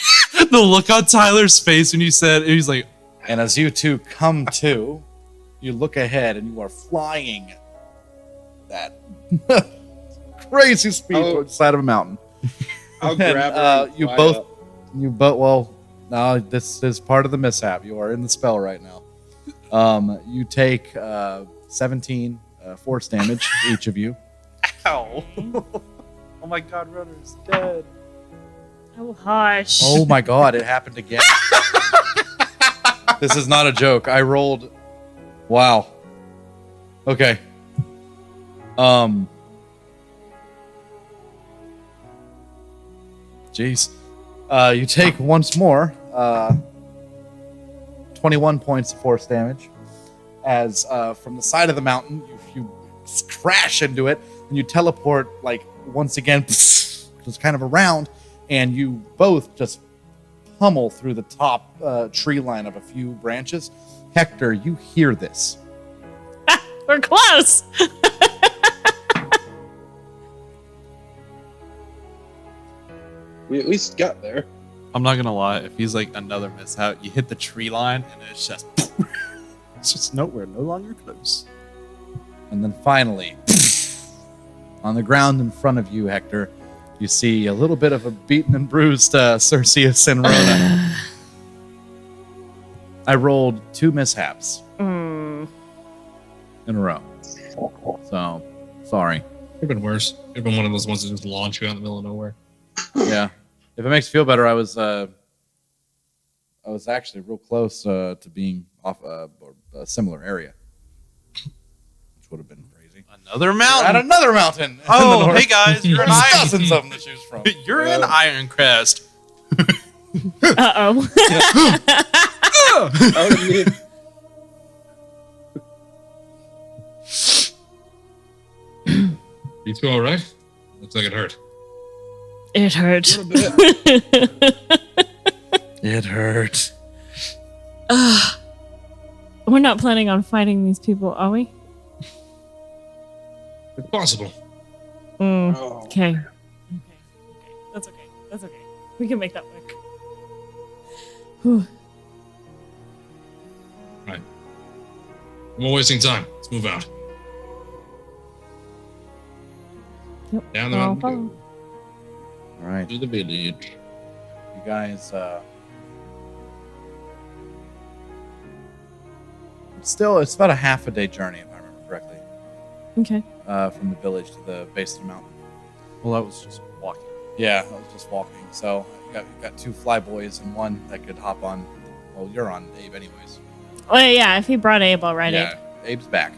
The look on Tyler's face when you said he's like, and as you two come to, you look ahead and you are flying that crazy speed towards the side of a mountain. I'll And, grab her. And you fly both, up. well, no, this is part of the mishap. You are in the spell right now. You take 17 force damage, each of you. ow. Oh my god, Runner's dead. Oh, hush. Oh my god, it happened again. This is not a joke. I rolled. Wow. Okay. Jeez. You take once more 21 points of force damage as from the side of the mountain you crash into it and you teleport like once again just kind of around, and you both just pummel through the top tree line of a few branches. Hector, you hear this. We're close. We at least got there. I'm not gonna lie, if he's like another mishap, you hit the tree line and it's just it's just nowhere, no longer close. And then finally, on the ground in front of you, Hector, you see a little bit of a beaten and bruised Cerseus and Rona. I rolled 2 mishaps Mm. in a row. So, sorry. Could have been worse. Could have been one of those ones that just launch you out in the middle of nowhere. Yeah. If it makes you feel better, I was actually real close to being off a similar area, which would have been crazy. Another At mountain. another mountain. in the Oh, north. hey guys, you're in There's Iron. dozens of them to choose from. You're in Ironcrest. Uh-oh. Oh, yeah. You two all right? Looks like it hurt. It hurt. A little bit. It hurt. We're not planning on fighting these people, are we? It's possible. Mm. Oh. Okay. That's okay. That's okay. We can make that work. Whew. We're wasting time. Let's move out. Yep. Down the I'll mountain. follow. All right. To the village. You guys, it's about a half a day journey, if I remember correctly, Okay. from the village to the base of the mountain. Well, that was just walking. Yeah, I was just walking. So you got 2 flyboys and one that could hop on. Well, you're on Abe anyways. Oh, yeah. If he brought Abe, I'll ride Yeah, Abe. Abe's back.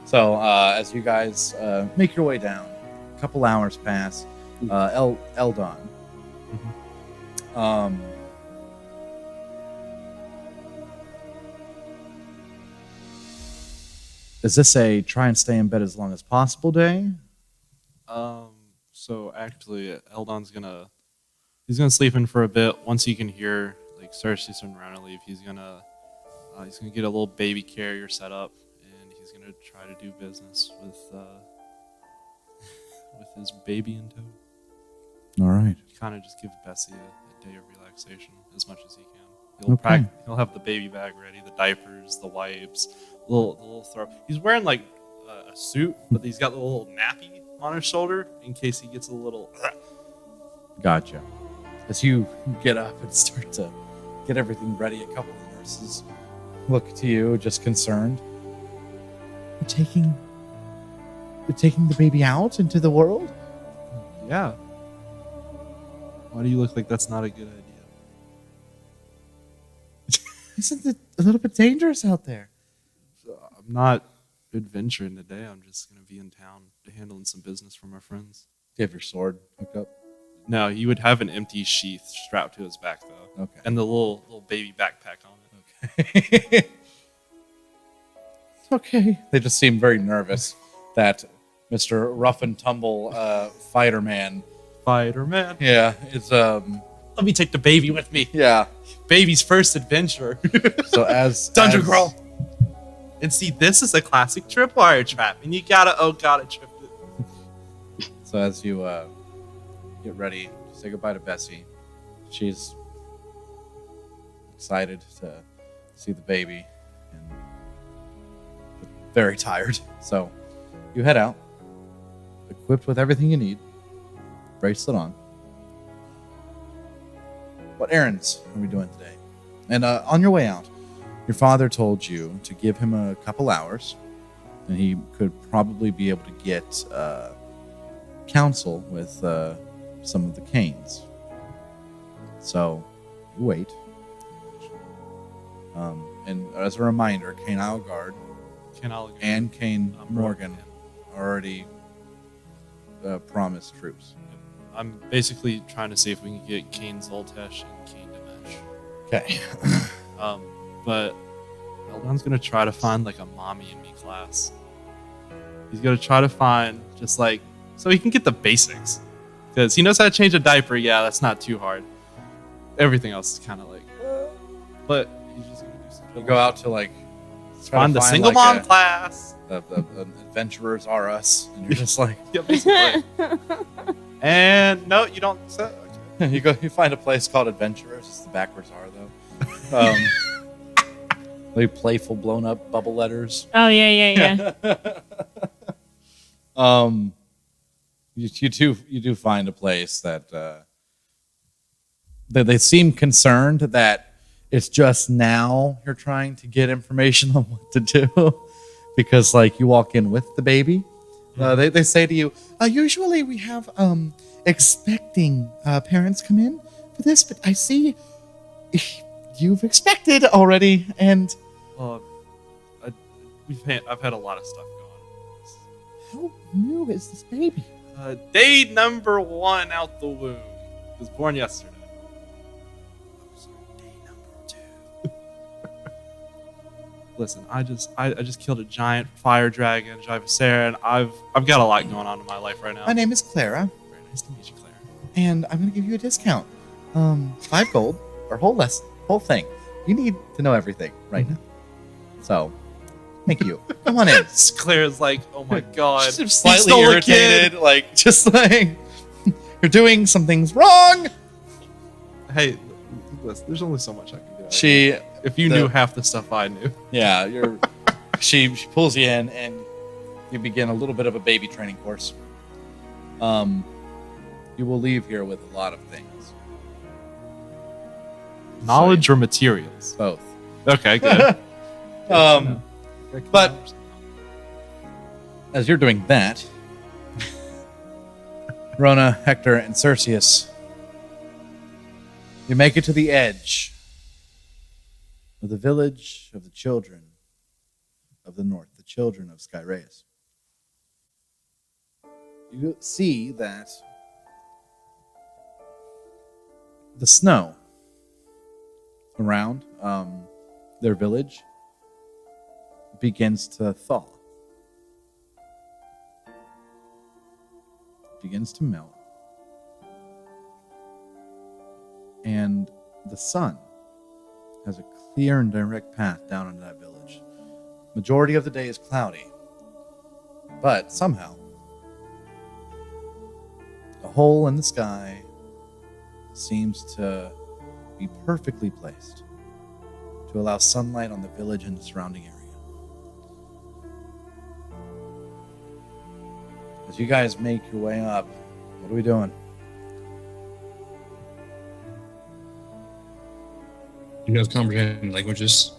So as you guys make your way down, a couple hours pass. Eldon. Is this a try and stay in bed as long as possible day? So actually, Eldon's he's gonna sleep in for a bit. Once he can hear like Cersei and Rana leave, he's gonna He's gonna get a little baby carrier set up, and he's gonna try to do business with with his baby in tow. All right. Kind of just give Bessie a day of relaxation as much as he can. Okay. He'll have the baby bag ready, the diapers, the wipes, the little throw. He's wearing like a suit, but he's got the little nappy on his shoulder in case he gets a little. Gotcha. As you get up and start to get everything ready, a couple of nurses look to you, just concerned. You're taking the baby out into the world? Yeah. Why do you look like that's not a good idea? Isn't it a little bit dangerous out there? I'm not adventuring today. I'm just gonna be in town handling some business for my friends. Do you have your sword hooked up? No, he would have an empty sheath strapped to his back though, Okay. and the little baby backpack on it. Okay. Okay. They just seem very nervous that Mr. Rough and Tumble Fighter Man. Spider-Man. Yeah, is Let me take the baby with me. yeah. Baby's first adventure. So as Dungeon as- crawl. And see, this is a classic tripwire trap, and you gotta it tripped it. So as you get ready to say goodbye to Bessie, she's excited to see the baby and very tired. So you head out, equipped with everything you need, bracelet on. What errands are we doing today? And on your way out, your father told you to give him a couple hours, and he could probably be able to get counsel with some of the Canes. So you wait. And as a reminder, Kane Algard and Kane Morgan already promised troops. I'm basically trying to see if we can get Kane Zoltesh and Kane Dimesh. Okay. But Eldon's gonna try to find like a mommy and me class. He's gonna try to find just like so he can get the basics. Because he knows how to change a diaper, yeah, that's not too hard. Everything else is kinda like but he's just gonna do something. You'll go out to like try Find to the single like, mom class. Adventurers Are Us, and you're just like Yeah, basically. And no, you don't say okay. you find a place called Adventurers. It's the backwards R though. Like playful blown up bubble letters. Oh yeah. You do find a place that they seem concerned that it's just now you're trying to get information on what to do, because like you walk in with the baby, they say to you, usually we have expecting parents come in for this, but I see you've expected already, and Well, I've had a lot of stuff going how new is this baby? on. Day number 1 out the womb. Was born yesterday. Day number 2. Listen, I just killed a giant fire dragon, Jivacera, and I've got a lot going on in my life right now. My name is Clara, Very nice to meet you, Claire. and I'm going to give you a discount. 5 gold, or whole thing. You need to know everything right now. So, thank you. Come on in. Claire's like, oh my god, She's he slightly stole a irritated, kid. like just like you're doing some things wrong. Hey, listen, there's only so much I can do. She, if you knew half the stuff I knew. yeah, you're. she pulls you in, and you begin a little bit of a baby training course. You will leave here with a lot of things. Knowledge or materials? Both. Okay, good. But as you're doing that, Rona, Hector, and Cerseus, you make it to the edge of the village of the children of the north, the children of Skyraeus. You see that the snow around their village begins to thaw. Begins to melt. And the sun has a clear and direct path down into that village. Majority of the day is cloudy, but somehow a hole in the sky seems to be perfectly placed to allow sunlight on the village and the surrounding area. As you guys make your way up, what are we doing? You guys comprehend languages?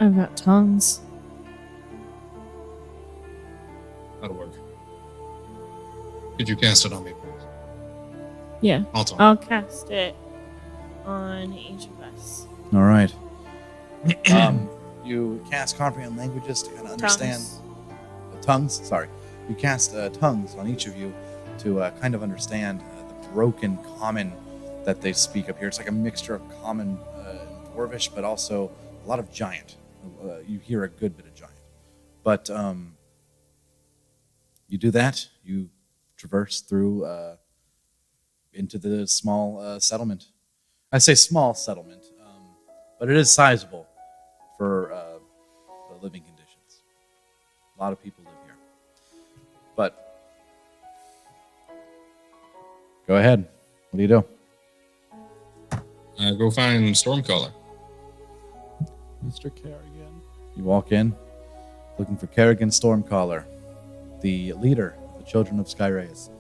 I've got tongues. That'll work. Could you cast it on me, please? Yeah. I'll talk. I'll cast it on each of us. All right. You cast comprehend languages to kind of understand tongues. Sorry, you cast tongues on each of you to kind of understand the broken common that they speak up here. It's like a mixture of common and dwarvish, but also a lot of giant. You hear a good bit of giant, but you do that. You traverse through into the small settlement. I say small settlement, but it is sizable for the living conditions. A lot of people live here. But go ahead. What do you do? Go find Stormcaller. Mr. Kerrigan. You walk in, looking for Kerrigan Stormcaller, the leader of the Children of Skyrays.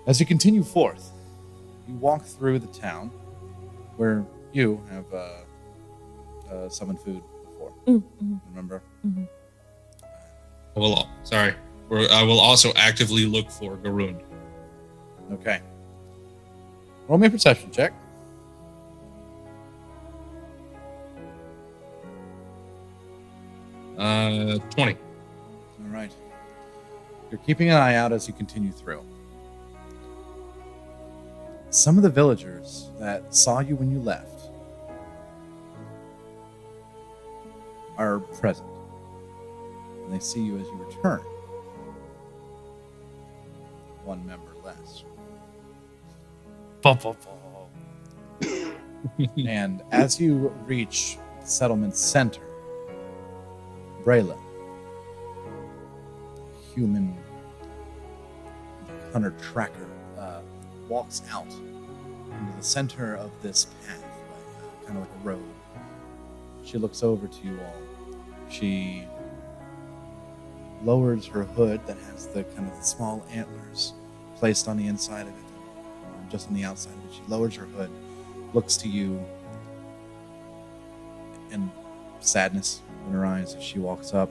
As you continue forth, you walk through the town where you have summoned food before. Mm-hmm. Remember? Mm-hmm. I will also actively look for Garoon. Okay. Roll me a perception check. Uh, 20. All right. You're keeping an eye out as you continue through. Some of the villagers that saw you when you left are present. And they see you as you return. One member less. And as you reach the settlement center, Brayla, human hunter tracker, walks out into the center of this path, kind of like a road. She looks over to you all. She lowers her hood that has the kind of small antlers placed on the inside of it, and just on the outside of it. She lowers her hood, looks to you, and sadness in her eyes as she walks up,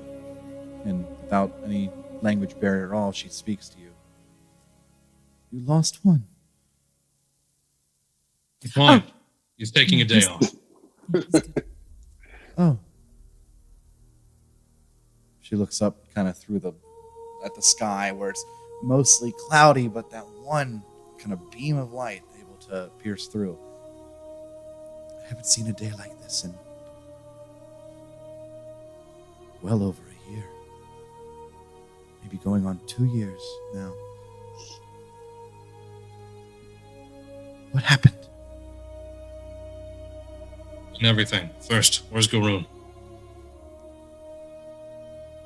and without any language barrier at all, she speaks to you. You lost one. Fine. He's taking a day off. Oh. She looks up kind of at the sky where it's mostly cloudy, but that one kind of beam of light able to pierce through. I haven't seen a day like this in well over a year. Maybe going on 2 years now. What happened? And everything. First, where's Garoon?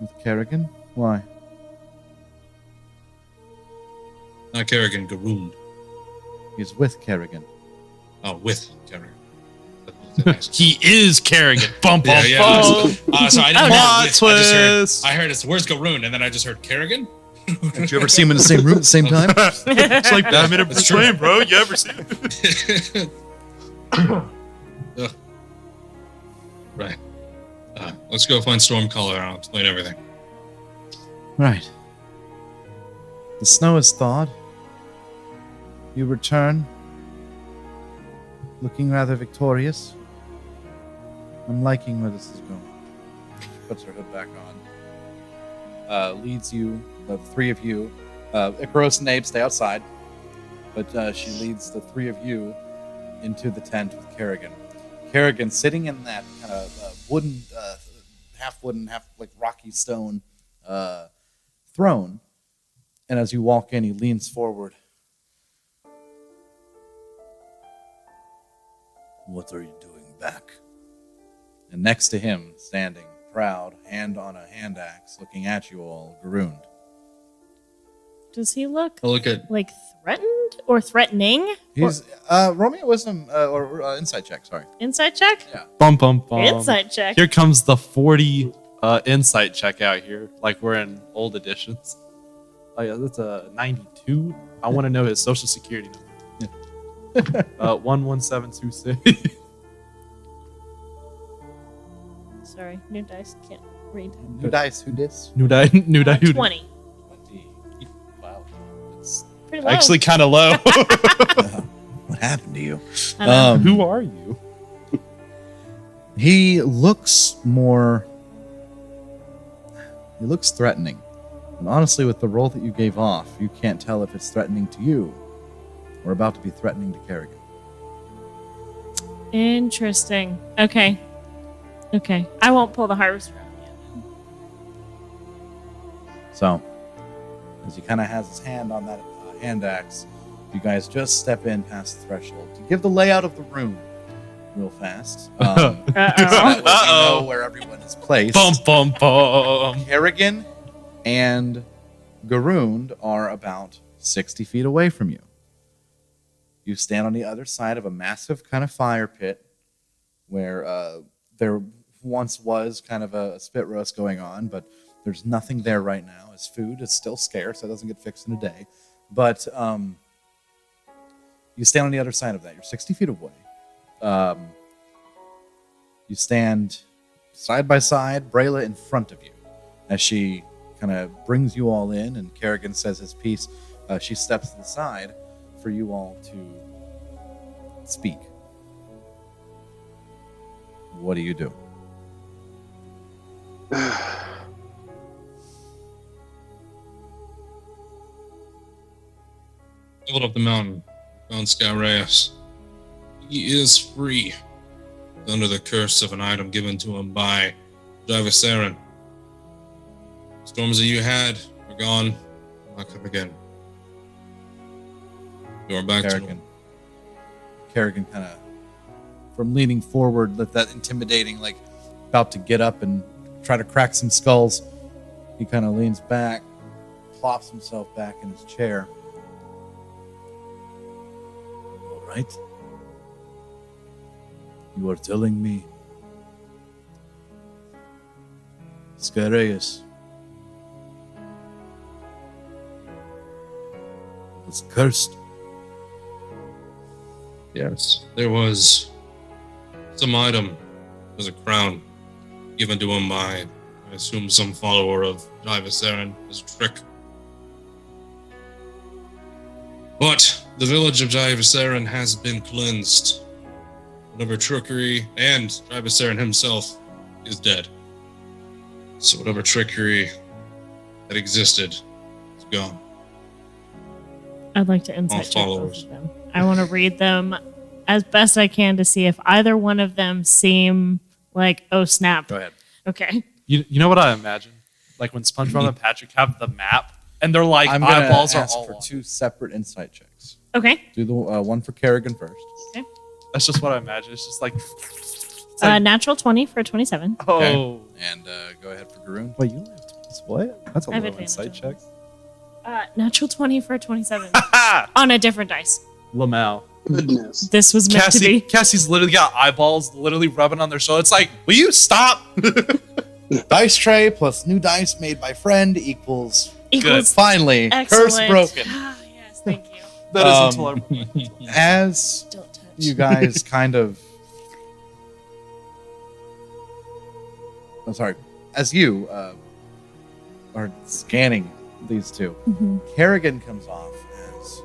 With Kerrigan? Why? Not Kerrigan, Garoon. He's with Kerrigan. Oh, with Kerrigan. He is Kerrigan. Bum, bum, Yeah. bum. So I didn't Plot hear with. twist. I heard it's where's Garoon, and then I just heard Kerrigan. Did you ever see him in the same room at the same time? It's like Batman and That's Bruce true. Wayne, bro. You ever see it? Ugh. Right. Let's go find Stormcaller and I'll explain everything. Right. The snow is thawed. You return, looking rather victorious. I'm liking where this is going. She puts her hood back on. Leads you, the three of you. Icaros and Abe stay outside, but she leads the three of you into the tent with Kerrigan. Kerrigan sitting in that kind of wooden, half like rocky stone throne. And as you walk in, he leans forward. What are you doing back? And next to him, standing proud, hand on a hand axe, looking at you all, Garoond. Does he look I look at like threatened or threatening? He's roll me a wisdom or insight check. Sorry. Insight check? Yeah. Bum bum bum. Insight check. Here comes the 40 insight check out here, like we're in old editions. Oh yeah, that's a 92. I want to know his social security number. 11726. Sorry, new dice can't read. New dice, who dis? New die. 20. 20. Wow, it's Pretty low. actually kind of low. What happened to you? I know. Who are you? He looks more. He looks threatening. And honestly, with the roll that you gave off, you can't tell if it's threatening to you or about to be threatening to Kerrigan. Interesting. Okay. I won't pull the harvest around yet. So, as he kind of has his hand on that hand axe, you guys just step in past the threshold to give the layout of the room real fast. So that way we know where everyone is placed. Bum bum bum. Kerrigan and Garoond are about 60 feet away from you. You stand on the other side of a massive kind of fire pit where there once was kind of a spit roast going on, but there's nothing there right now. As food is still scarce, that doesn't get fixed in a day. But you stand on the other side of that. You're 60 feet away. You stand side by side, Brayla in front of you, as she kind of brings you all in, and Kerrigan says his piece. She steps to the side for you all to speak. What do you do? Traveled up the mountain, found Scorched. He is free, under the curse of an item given to him by H.O.P.L.I.T.E. Storms that you had are gone, will not come again. You are back to Kerrigan. Kerrigan kind of, from leaning forward, with that intimidating, like about to get up and try to crack some skulls, he kind of leans back, plops himself back in his chair. All right. You are telling me Scorched was cursed? Yes. There was some item, it was a crown, given to him by, I assume, some follower of H.O.P.L.I.T.E as a trick. But the village of H.O.P.L.I.T.E has been cleansed. Whatever trickery, and H.O.P.L.I.T.E himself is dead. So whatever trickery that existed is gone. I'd like to insight All check both followers. of them. I want to read them as best I can to see if either one of them seem like, oh snap. Go ahead. Okay. You know what I imagine? Like when SpongeBob and Patrick have the map, and they're like I'm gonna eyeballs are ask all for on. two separate insight checks. Okay. Do the one for Kerrigan first. That's just what I imagine. It's just like, it's like Natural 20 for 27. oh. Okay. And go ahead for Garoond. Wait, you only have twice? What? That's a I have low advantage insight on check. Natural 20 for 27 Ha! on a different dice. Lamau. Goodness. This was meant to be. Cassie's literally got eyeballs literally rubbing on their shoulder. It's like, will you stop? Dice tray plus new dice made by friend equals Equals finally excellent. curse broken. Ah, yes, thank you. That is until I As Don't touch. you guys kind of, I'm sorry, as you are scanning these two, Mhm. Kerrigan comes off as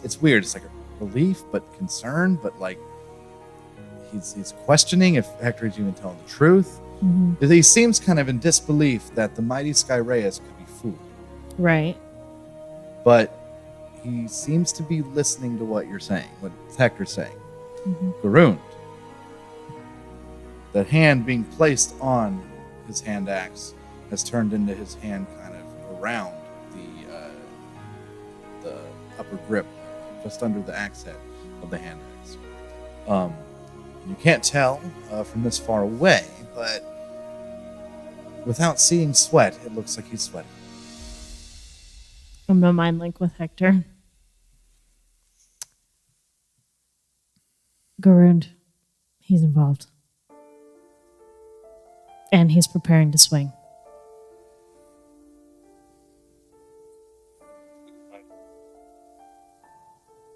it's weird. It's like a relief, but concern, but like he's questioning if Hector's even telling the truth. Mhm. He seems kind of in disbelief that the mighty Scorched could be fooled, Right. but he seems to be listening to what you're saying, what Hector's saying. Mhm. Garoond, the hand being placed on his hand axe has turned into his hand kind of around the upper grip, just under the axe head of the hand axe. You can't tell from this far away, but without seeing sweat, it looks like he's sweating. I'm a mind link with Hector. Garund, he's involved. And he's preparing to swing.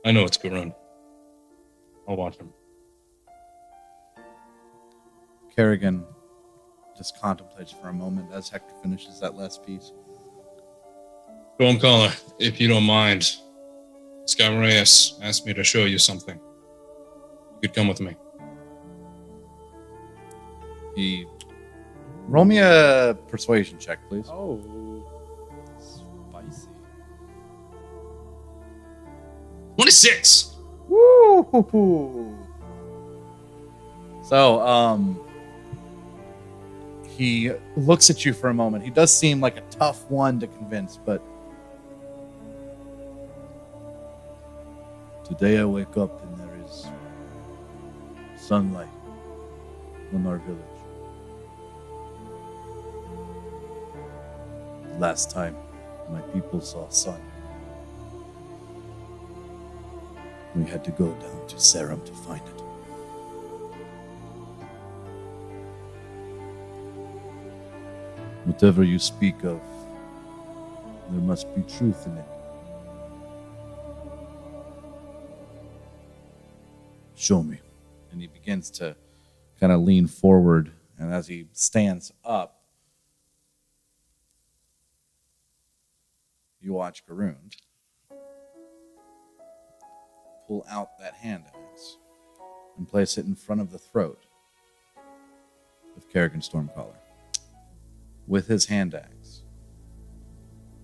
I know it's Garun. I'll watch him. Kerrigan just contemplates for a moment as Hector finishes that last piece. Storm caller, if you don't mind, Scout Reyes asked me to show you something. You could come with me. He roll me a persuasion check, please. Oh, spicy. 26! Woo! So, he looks at you for a moment. He does seem like a tough one to convince, but today I wake up and there is sunlight on our village. Last time my people saw sun, we had to go down to Serpent to find it. Whatever you speak of, there must be truth in it. Show me. And he begins to kind of lean forward, and as he stands up, you watch Garund pull out that hand axe and place it in front of the throat of Kerrigan Stormcaller. With his hand axe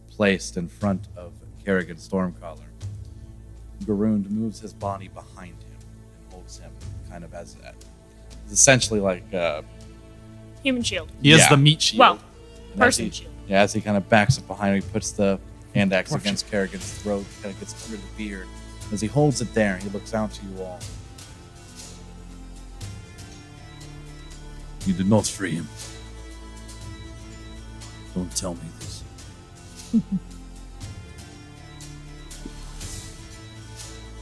placed in front of Kerrigan Stormcaller, Garund moves his body behind him and holds him kind of as it's essentially like Human shield. He has Yeah. the meat shield. Well, and as person he- shield. Yeah, as he kind of backs up behind him, he puts the hand axe against Kerrigan's throat, kind of gets under the beard. As he holds it there, he looks out to you all. You did not free him. Don't tell me this.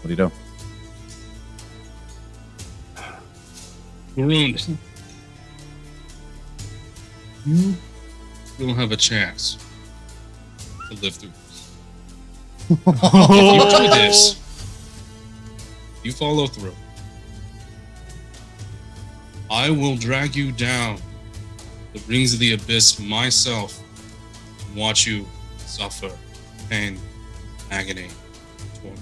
What do you do? Garun, you don't have a chance to live through this. If you do this, you follow through, I will drag you down the rings of the abyss myself and watch you suffer pain, agony, torment.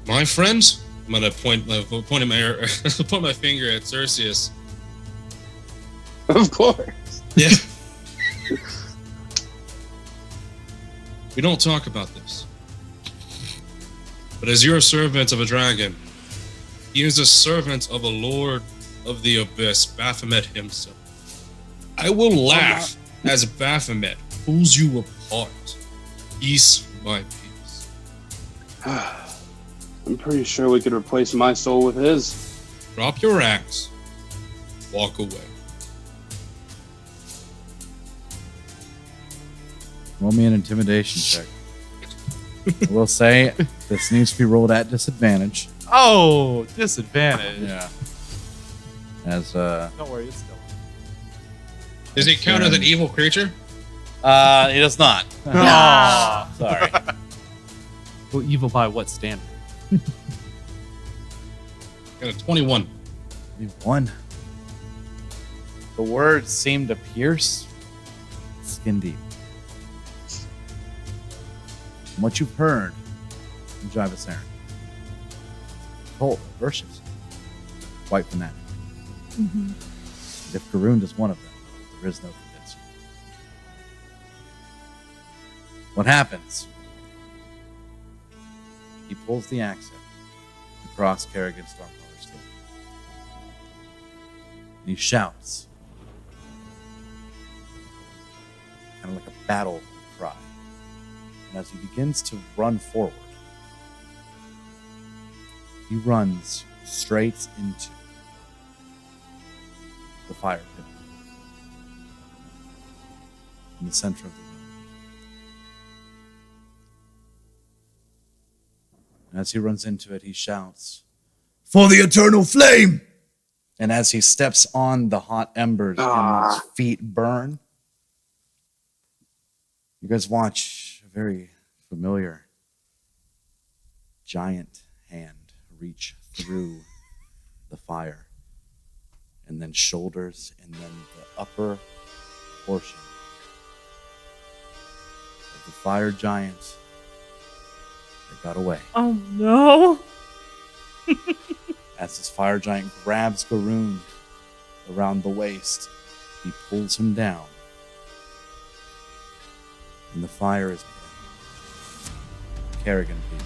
My friend, I'm gonna point my finger at Cerseus. Of course. Yeah. We don't talk about this. But as you're a servant of a dragon, he is a servant of a lord of the abyss, Baphomet himself. I will laugh as Baphomet pulls you apart, piece by piece. I'm pretty sure we could replace my soul with his. Drop your axe, walk away. Roll me an intimidation check. I will say this needs to be rolled at disadvantage. Oh, disadvantage. Yeah. As Don't worry, it's still. Does he count as an evil creature? he does not. Ah. Sorry. Well, evil by what standard? Got a 21. You won. The words seem to pierce skin deep. From what you've heard from Jarvis Aaron, Colt worships quite fanatic. Mm-hmm. If Garund is one of them, there is no convincing. What happens? He pulls the axe out across Kerrigan Stormcaller's throat. And he shouts, kind of like a battle cry. And as he begins to run forward, he runs straight into the fire pit in the center of the room. And as he runs into it, he shouts, "For the eternal flame!" And as he steps on the hot embers and his feet burn, you guys watch a very familiar giant hand reach through the fire, and then shoulders, and then the upper portion of the fire giant that got away. Oh no! As this fire giant grabs Garoon around the waist, he pulls him down, and the fire is burning. Kerrigan being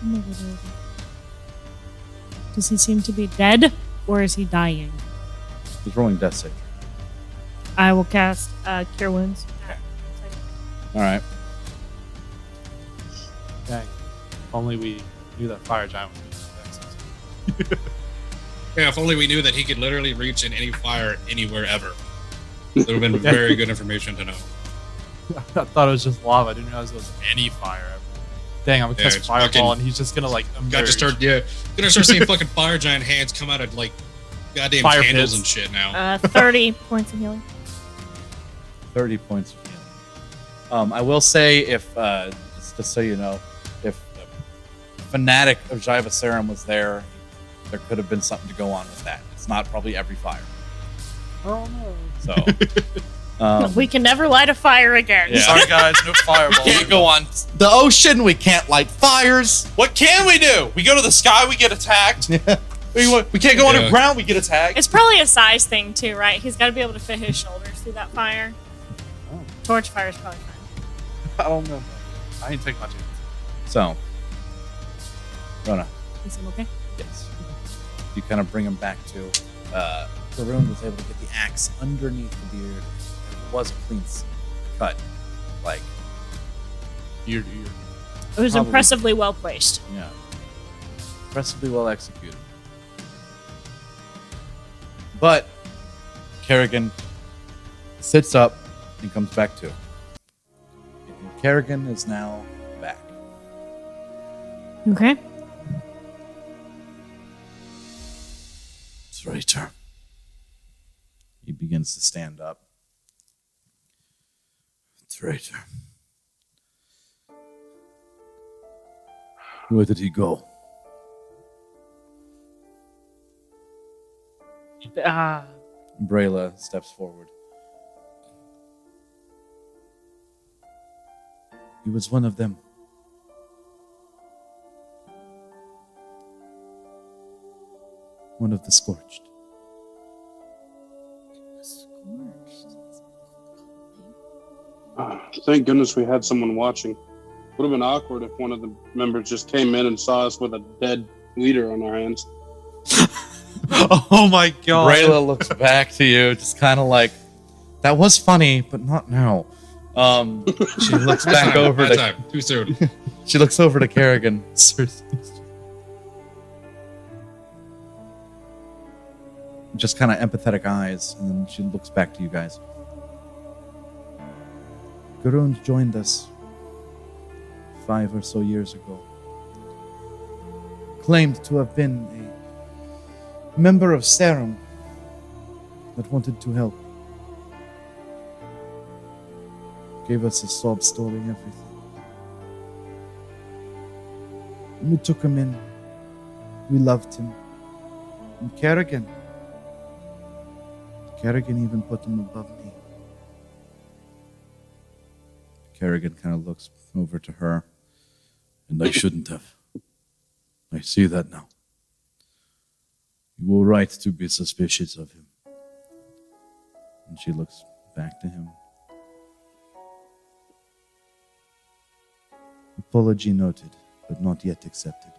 Oh my God. Does he seem to be dead, or is he dying? he's rolling death save. I will cast Cure Wounds. All right. Dang. If only we knew that fire giant was doing that. Yeah, if only we knew that he could literally reach in any fire anywhere ever. That would have been very good information to know. I thought it was just lava. I didn't realize it was any fire ever. Dang, I'm gonna cast it's fireball, fucking- and he's just gonna like emerge. Got to start, gonna start seeing fucking fire giant hands come out of like goddamn Fire candles pits. and shit now. 30 points of healing. 30 points of healing. I will say, if just so you know, if the fanatic of Jivasarum was there could have been something to go on with that. It's not probably every fire. Oh no. So We can never light a fire again. Yeah. Sorry guys, no fireball. can't go on the ocean. We can't light fires. What can we do? We go to the sky, we get attacked. We can't go Yeah. underground, we get attacked. It's probably a size thing too, right? He's got to be able to fit his shoulders through that fire. Oh. Torch fire is probably fine. I don't know. I ain't take my chance. So, Rona, Is he okay? yes, you kind of bring him back to. Garoon was able to get the axe underneath the beard. It was a clean cut, like Ear to ear. It was Probably. impressively well placed. yeah, impressively well executed. But Kerrigan sits up and comes back to. And Kerrigan is now back. Okay. Traitor. He begins to stand up. Traitor. Where did he go? Brayla steps forward. He was one of them. One of the Scorched. Thank goodness we had someone watching. Would have been awkward if one of the members just came in and saw us with a dead leader on our hands. Oh my god. Brayla looks back to you, just kind of like, that was funny, but not now. She looks back over Bad to time. Too soon. she looks over to Kerrigan. Just kind of empathetic eyes, and then she looks back to you guys. Garoon joined us 5 or so years ago. Claimed to have been a member of Serum that wanted to help. Gave us a sob story, everything. And we took him in. We loved him. And Kerrigan even put him above me. Kerrigan kind of looks over to her. And I shouldn't have. I see that now. You were right to be suspicious of him. And she looks back to him. Apology noted, but not yet accepted.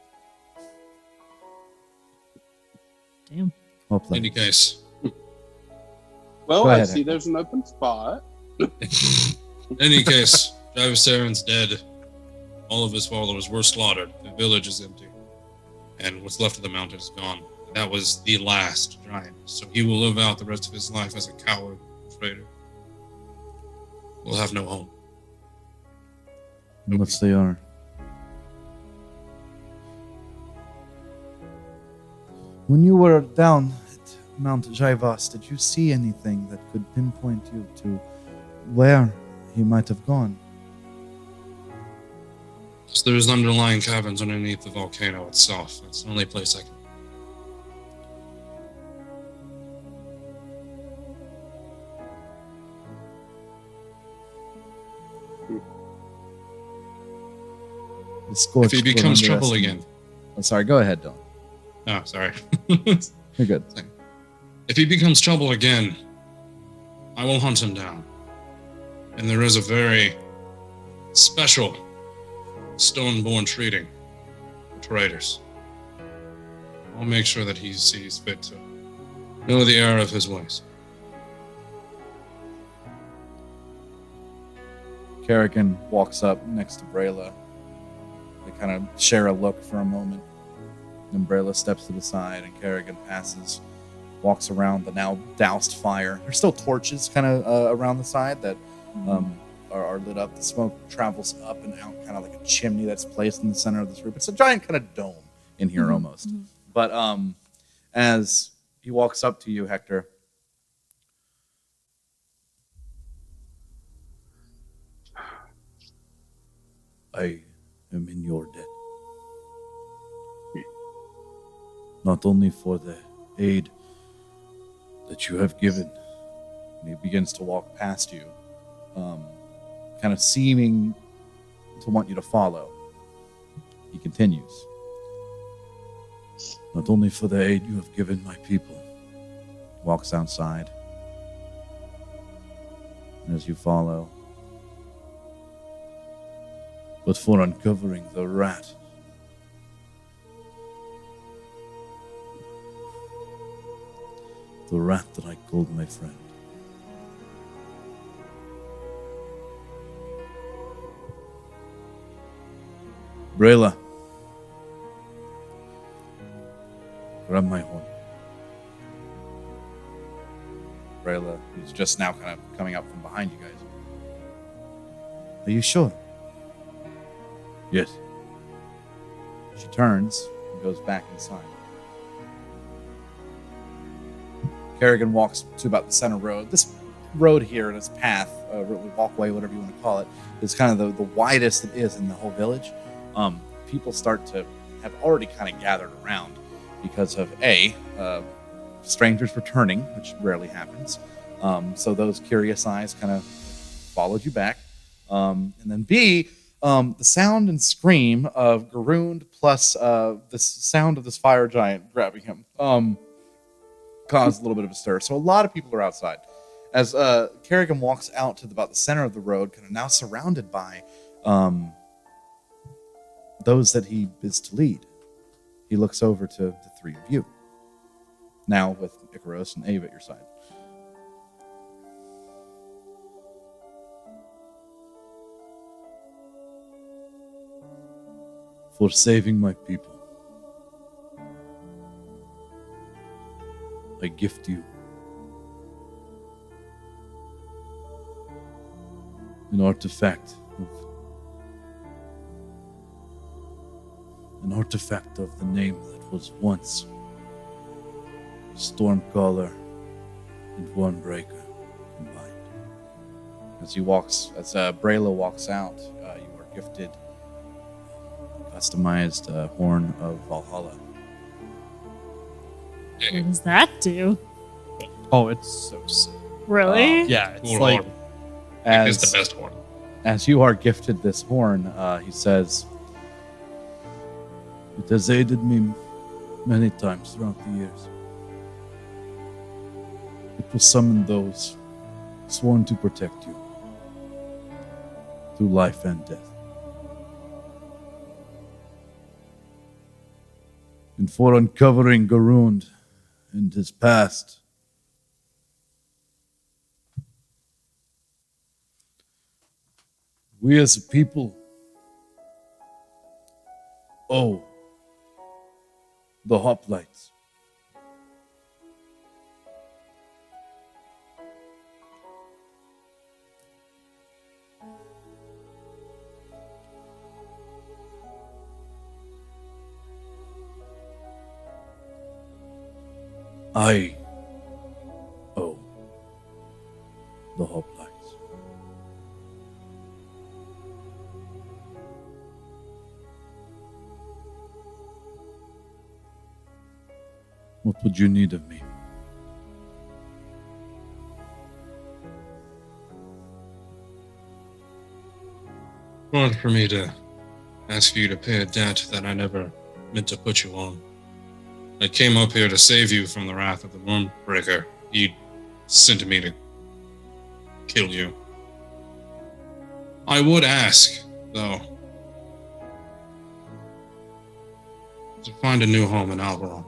Damn. H.O.P.L.I.T.E.S. Any case. Well, Go I ahead, see Echo. there's an open spot. Any case, Jivasaren's dead. All of his followers were slaughtered. The village is empty. and what's left of the mountain is gone. That was the last giant, so he will live out the rest of his life as a coward and traitor. We'll have no home. Unless they are. When you were down at Mount Jaivas, did you see anything that could pinpoint you to where he might have gone? So there's underlying caverns underneath the volcano itself. That's the only place I can. The Scorched If he were becomes trouble underestimated. again. Oh, sorry, go ahead, Dylan. Oh, sorry. You're good. If he becomes trouble again, I will hunt him down. And there is a very special stone-born treating for traitors. I'll make sure that he sees fit to know the error of his ways. Kerrigan walks up next to Brayla. They kind of share a look for a moment. Then Brayla steps to the side, and Kerrigan passes, walks around the now doused fire. There's still torches kind of around the side that are lit up. The smoke travels up and out, kind of like a chimney that's placed in the center of this room. It's a giant kind of dome in here almost. But as he walks up to you, Hector, I am in your debt. Not only for the aid that you have given. And he begins to walk past you, kind of seeming to want you to follow. He continues. Not only for the aid you have given my people. Walks outside. And as you follow, but for uncovering the rat. The rat that I called my friend. Brayla, grab my horn. Brayla, who's just now kind of coming up from behind you guys. Are you sure? Yes. She turns and goes back inside. Kerrigan walks to about the center road. This road here, this path, walkway, whatever you want to call it, is kind of the widest it is in the whole village. People start to have already kind of gathered around because of strangers returning, which rarely happens. So those curious eyes kind of followed you back. And then B, the sound and scream of Garoond plus the sound of this fire giant grabbing him caused a little bit of a stir. So a lot of people are outside. As Kerrigan walks out to about the center of the road, kind of now surrounded by those that he is to lead, he looks over to the three of you, now with Icaros and Ave at your side. For saving my people, I gift you an artifact of the name that was once Stormcaller and Wormbreaker combined. As Brayla walks out, you are gifted a customized horn of Valhalla. What does that do? Oh, it's so sick. Really? Yeah, it's Cool like horn. It's the best horn. As you are gifted this horn, he says, "It has aided me many times throughout the years. It will summon those sworn to protect you through life and death. And for uncovering Garoond and his past, we as a people owe the H.O.P.L.I.T.E.S. I owe the H.O.P.L.I.T.E.S. What would you need of me? Hard for me to ask you to pay a debt that I never meant to put you on. I came up here to save you from the wrath of the Wormbreaker. He sent me to kill you. I would ask, though, to find a new home in Alvaron.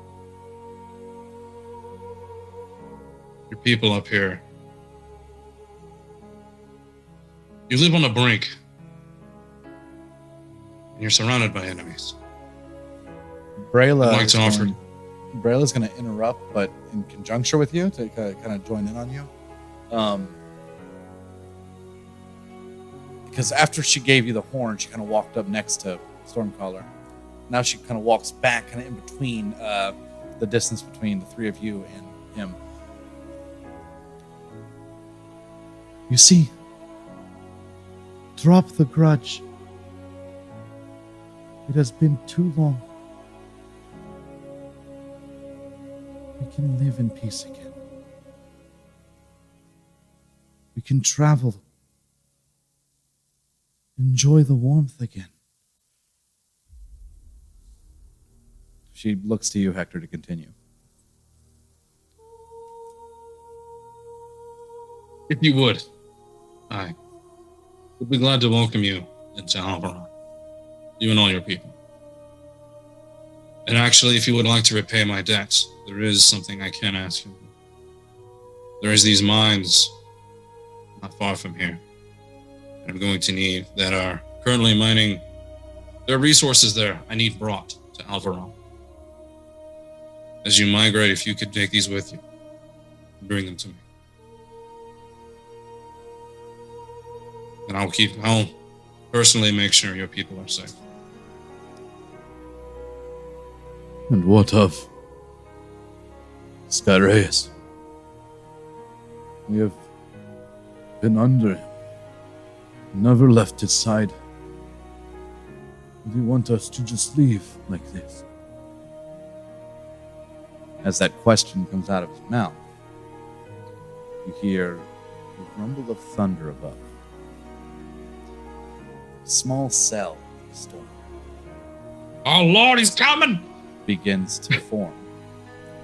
Your people up here, you live on the brink, and you're surrounded by enemies. Brayla I'd like to offer. Brayla's going to interrupt, but in conjunction with you to kind of join in on you. Because after she gave you the horn, she kind of walked up next to Stormcaller. Now she kind of walks back, kind of in between the distance between the three of you and him. You see, drop the grudge. It has been too long. We can live in peace again. We can travel. Enjoy the warmth again. She looks to you, Hector, to continue. If you would, I would be glad to welcome you into Alvaron, you and all your people. And actually, if you would like to repay my debts, there is something I can ask you. There is these mines not far from here. I'm going to need that are currently mining. There are resources there I need brought to Alvaron. As you migrate, if you could take these with you, bring them to me. And I'll personally make sure your people are safe. And what of Skyraeus? We have been under him, never left his side. Do you want us to just leave like this? As that question comes out of his mouth, you hear a rumble of thunder above. A small cell in the storm Oh Lord, he's coming! begins to form,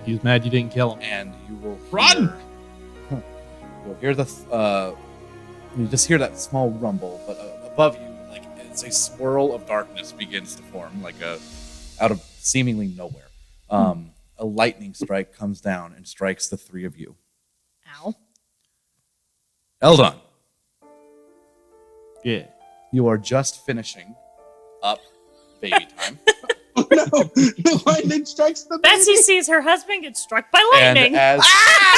He's mad you didn't kill him. and you will Run! You'll hear you just hear that small rumble, but above you, like it's a swirl of darkness begins to form, like out of seemingly nowhere. A lightning strike comes down and strikes the three of you. Ow. Eldon, Yeah. you are just finishing up baby time. Oh no! The lightning strikes the Betsy baby. sees her husband get struck by lightning. And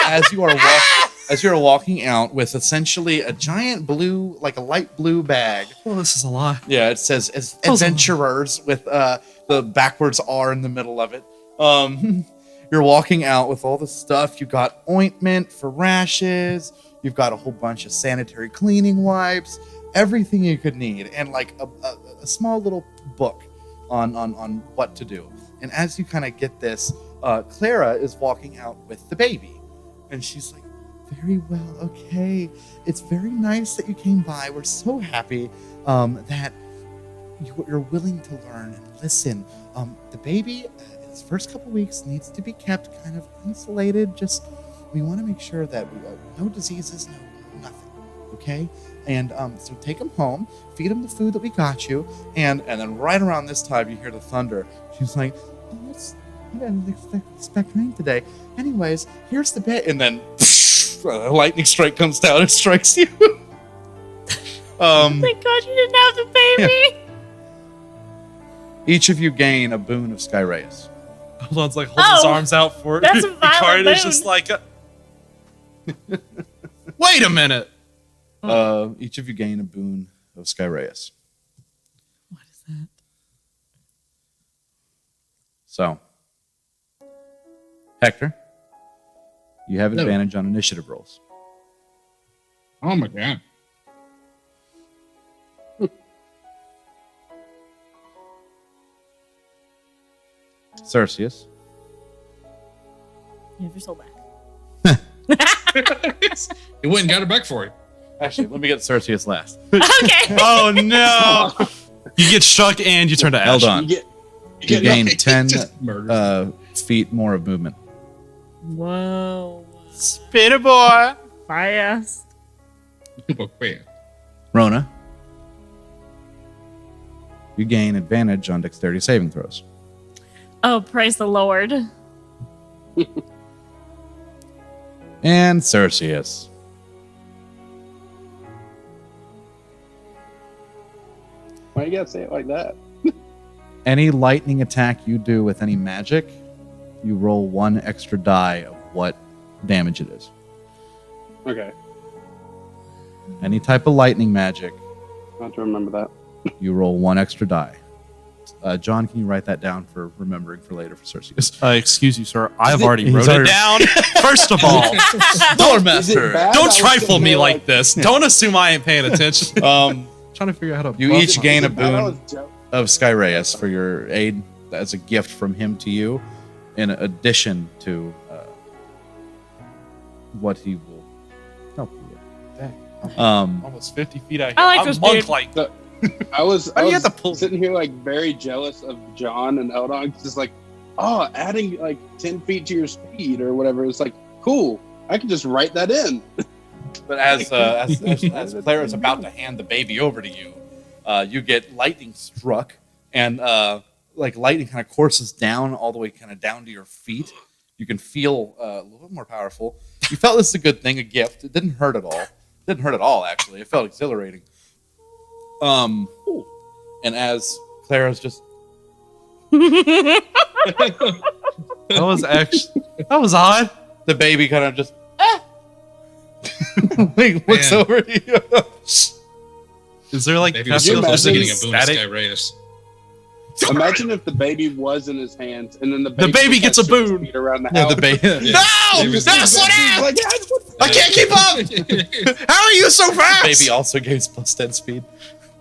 as you are walking out with essentially a giant blue, like a light blue bag. Well, this is a lie. Yeah, it says adventurers with the backwards R in the middle of it. You're walking out with all the stuff. You got ointment for rashes. You've got a whole bunch of sanitary cleaning wipes, everything you could need, and like a small little book on what to do. And as you kind of get this, Clara is walking out with the baby, and she's like, "Very well, okay. It's very nice that you came by. We're so happy that you're willing to learn and listen. The baby, his first couple weeks needs to be kept kind of isolated. Just we want to make sure that we no diseases, no nothing, okay? And so take him home, feed him the food that we got you, and then right around this time you hear the thunder. She's like, "Oh, I didn't expect rain today. Anyways, here's the bit," and then a lightning strike comes down and strikes you. Thank God you didn't have the baby. Each of you gain a boon of Skyraeus. Eldon's like holding his Oh, arms out for it. that's a violent Hikari is just boon. like, wait a minute. Each of you gain a boon of Skyraeus. What is that? So, Hector, you have Hello. advantage on initiative rolls. Oh my god. Cerseus, You have your soul back. He went and got it back for you. actually, let me get Cerseus last. Okay. Oh no! You get struck and you turn to ash. Eldon, you gain 10 Just murders. feet more of movement. Whoa. Spinner boy. Bias. Wait. Rona, you gain advantage on dexterity saving throws. Oh, praise the Lord. And Cerseus, Why you gotta say it like that? any lightning attack you do with any magic, you roll 1 extra die of what damage it is. Okay, Any type of lightning magic, I have to remember that. you roll 1 extra die. John, can you write that down for remembering for later for Cerseus? Excuse you, sir. I've already He's wrote it already- down. First of all, Doormaster! bad? I don't was trifle sitting me there like this. Don't assume I ain't paying attention. Trying to figure out how to. You buff each my- gain a Is it bad? I was boon joking. of Skyraeus for your aid as a gift from him to you, in addition to what he will help you with. almost 50 feet out here. I like I'm this monk dude. like. I was Why do you have to pull- sitting here like very jealous of John and Eldon. Just like, oh, adding like 10 feet to your speed or whatever. It's like, cool. I can just write that in. But as Claire is about to hand the baby over to you, you get lightning struck, and like lightning kind of courses down all the way kind of down to your feet. You can feel a little bit more powerful. You felt this is a good thing, a gift. It didn't hurt at all. Didn't hurt at all, actually. It felt exhilarating. And as Clara's just That was odd. the baby kind of just like, looks Man. over to you. Is there like Maybe we're you so close to imagine getting a boon of static? Skyraeus. Imagine if the baby was in his hands and then the baby just gets a had 6 boon. feet around the Yeah, house. the baby. Yeah. No, It was- that's what happened. Like, yeah, what- I can't keep up. How are you so fast? Baby also gains plus 10 speed.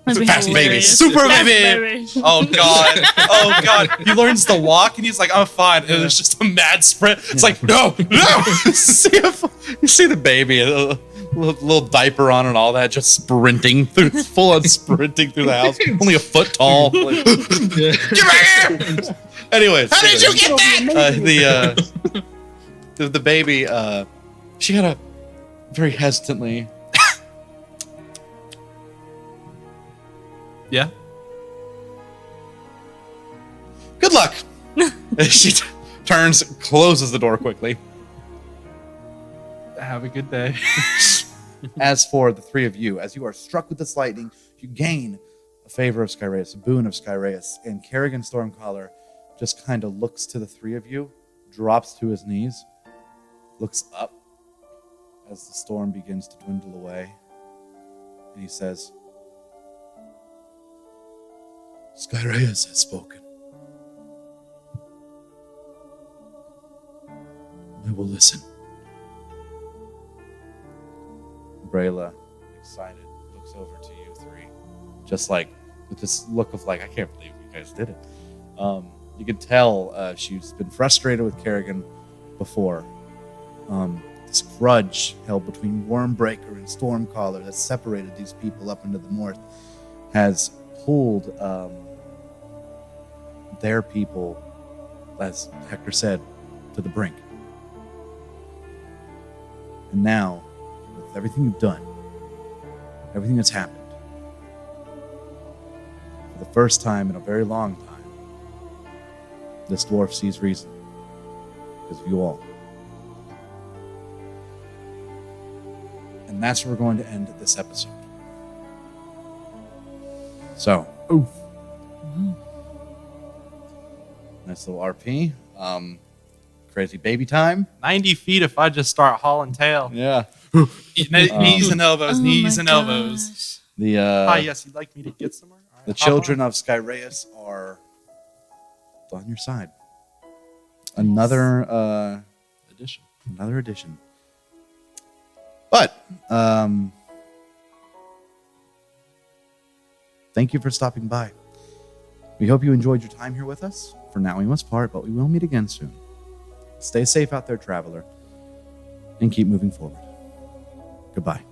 That'd be Fast baby. hilarious. Super Fast baby. baby. Oh god. Oh god. He learns to walk and he's like, I'm fine. And it's just a mad sprint. It's like, no, no. you see the baby, a little diaper on and all that, just sprinting through, full on sprinting through the house, only a foot tall. Like, get back here! Anyways, how did you get that? The baby, she had a very hesitantly. Yeah. Good luck. She turns, closes the door quickly. Have a good day. As for the three of you, as you are struck with this lightning, you gain a favor of Skyraeus, a boon of Skyraeus, and Kerrigan Stormcaller just kind of looks to the three of you, drops to his knees, looks up as the storm begins to dwindle away, and he says, Skyraeus has spoken. I will listen. Brayla, excited, looks over to you three, just like with this look of like, I can't believe you guys did it. You can tell she's been frustrated with Kerrigan before. This grudge held between Wormbreaker and Stormcaller that separated these people up into the north has pulled their people, as Hector said, to the brink. And now, with everything you've done, everything that's happened, for the first time in a very long time, this dwarf sees reason because of you all. And that's where we're going to end this episode. So, nice little RP. Crazy baby time. 90 feet if I just start hauling tail. Yeah. Knees and elbows, Oh knees my and elbows. gosh. The Hi, yes, you'd like me to get somewhere? All right, the hop children on. of Skyreus are on your side. Another Addition. another addition. But thank you for stopping by. We hope you enjoyed your time here with us. For now, we must part, but we will meet again soon. Stay safe out there, traveler, and keep moving forward. Goodbye.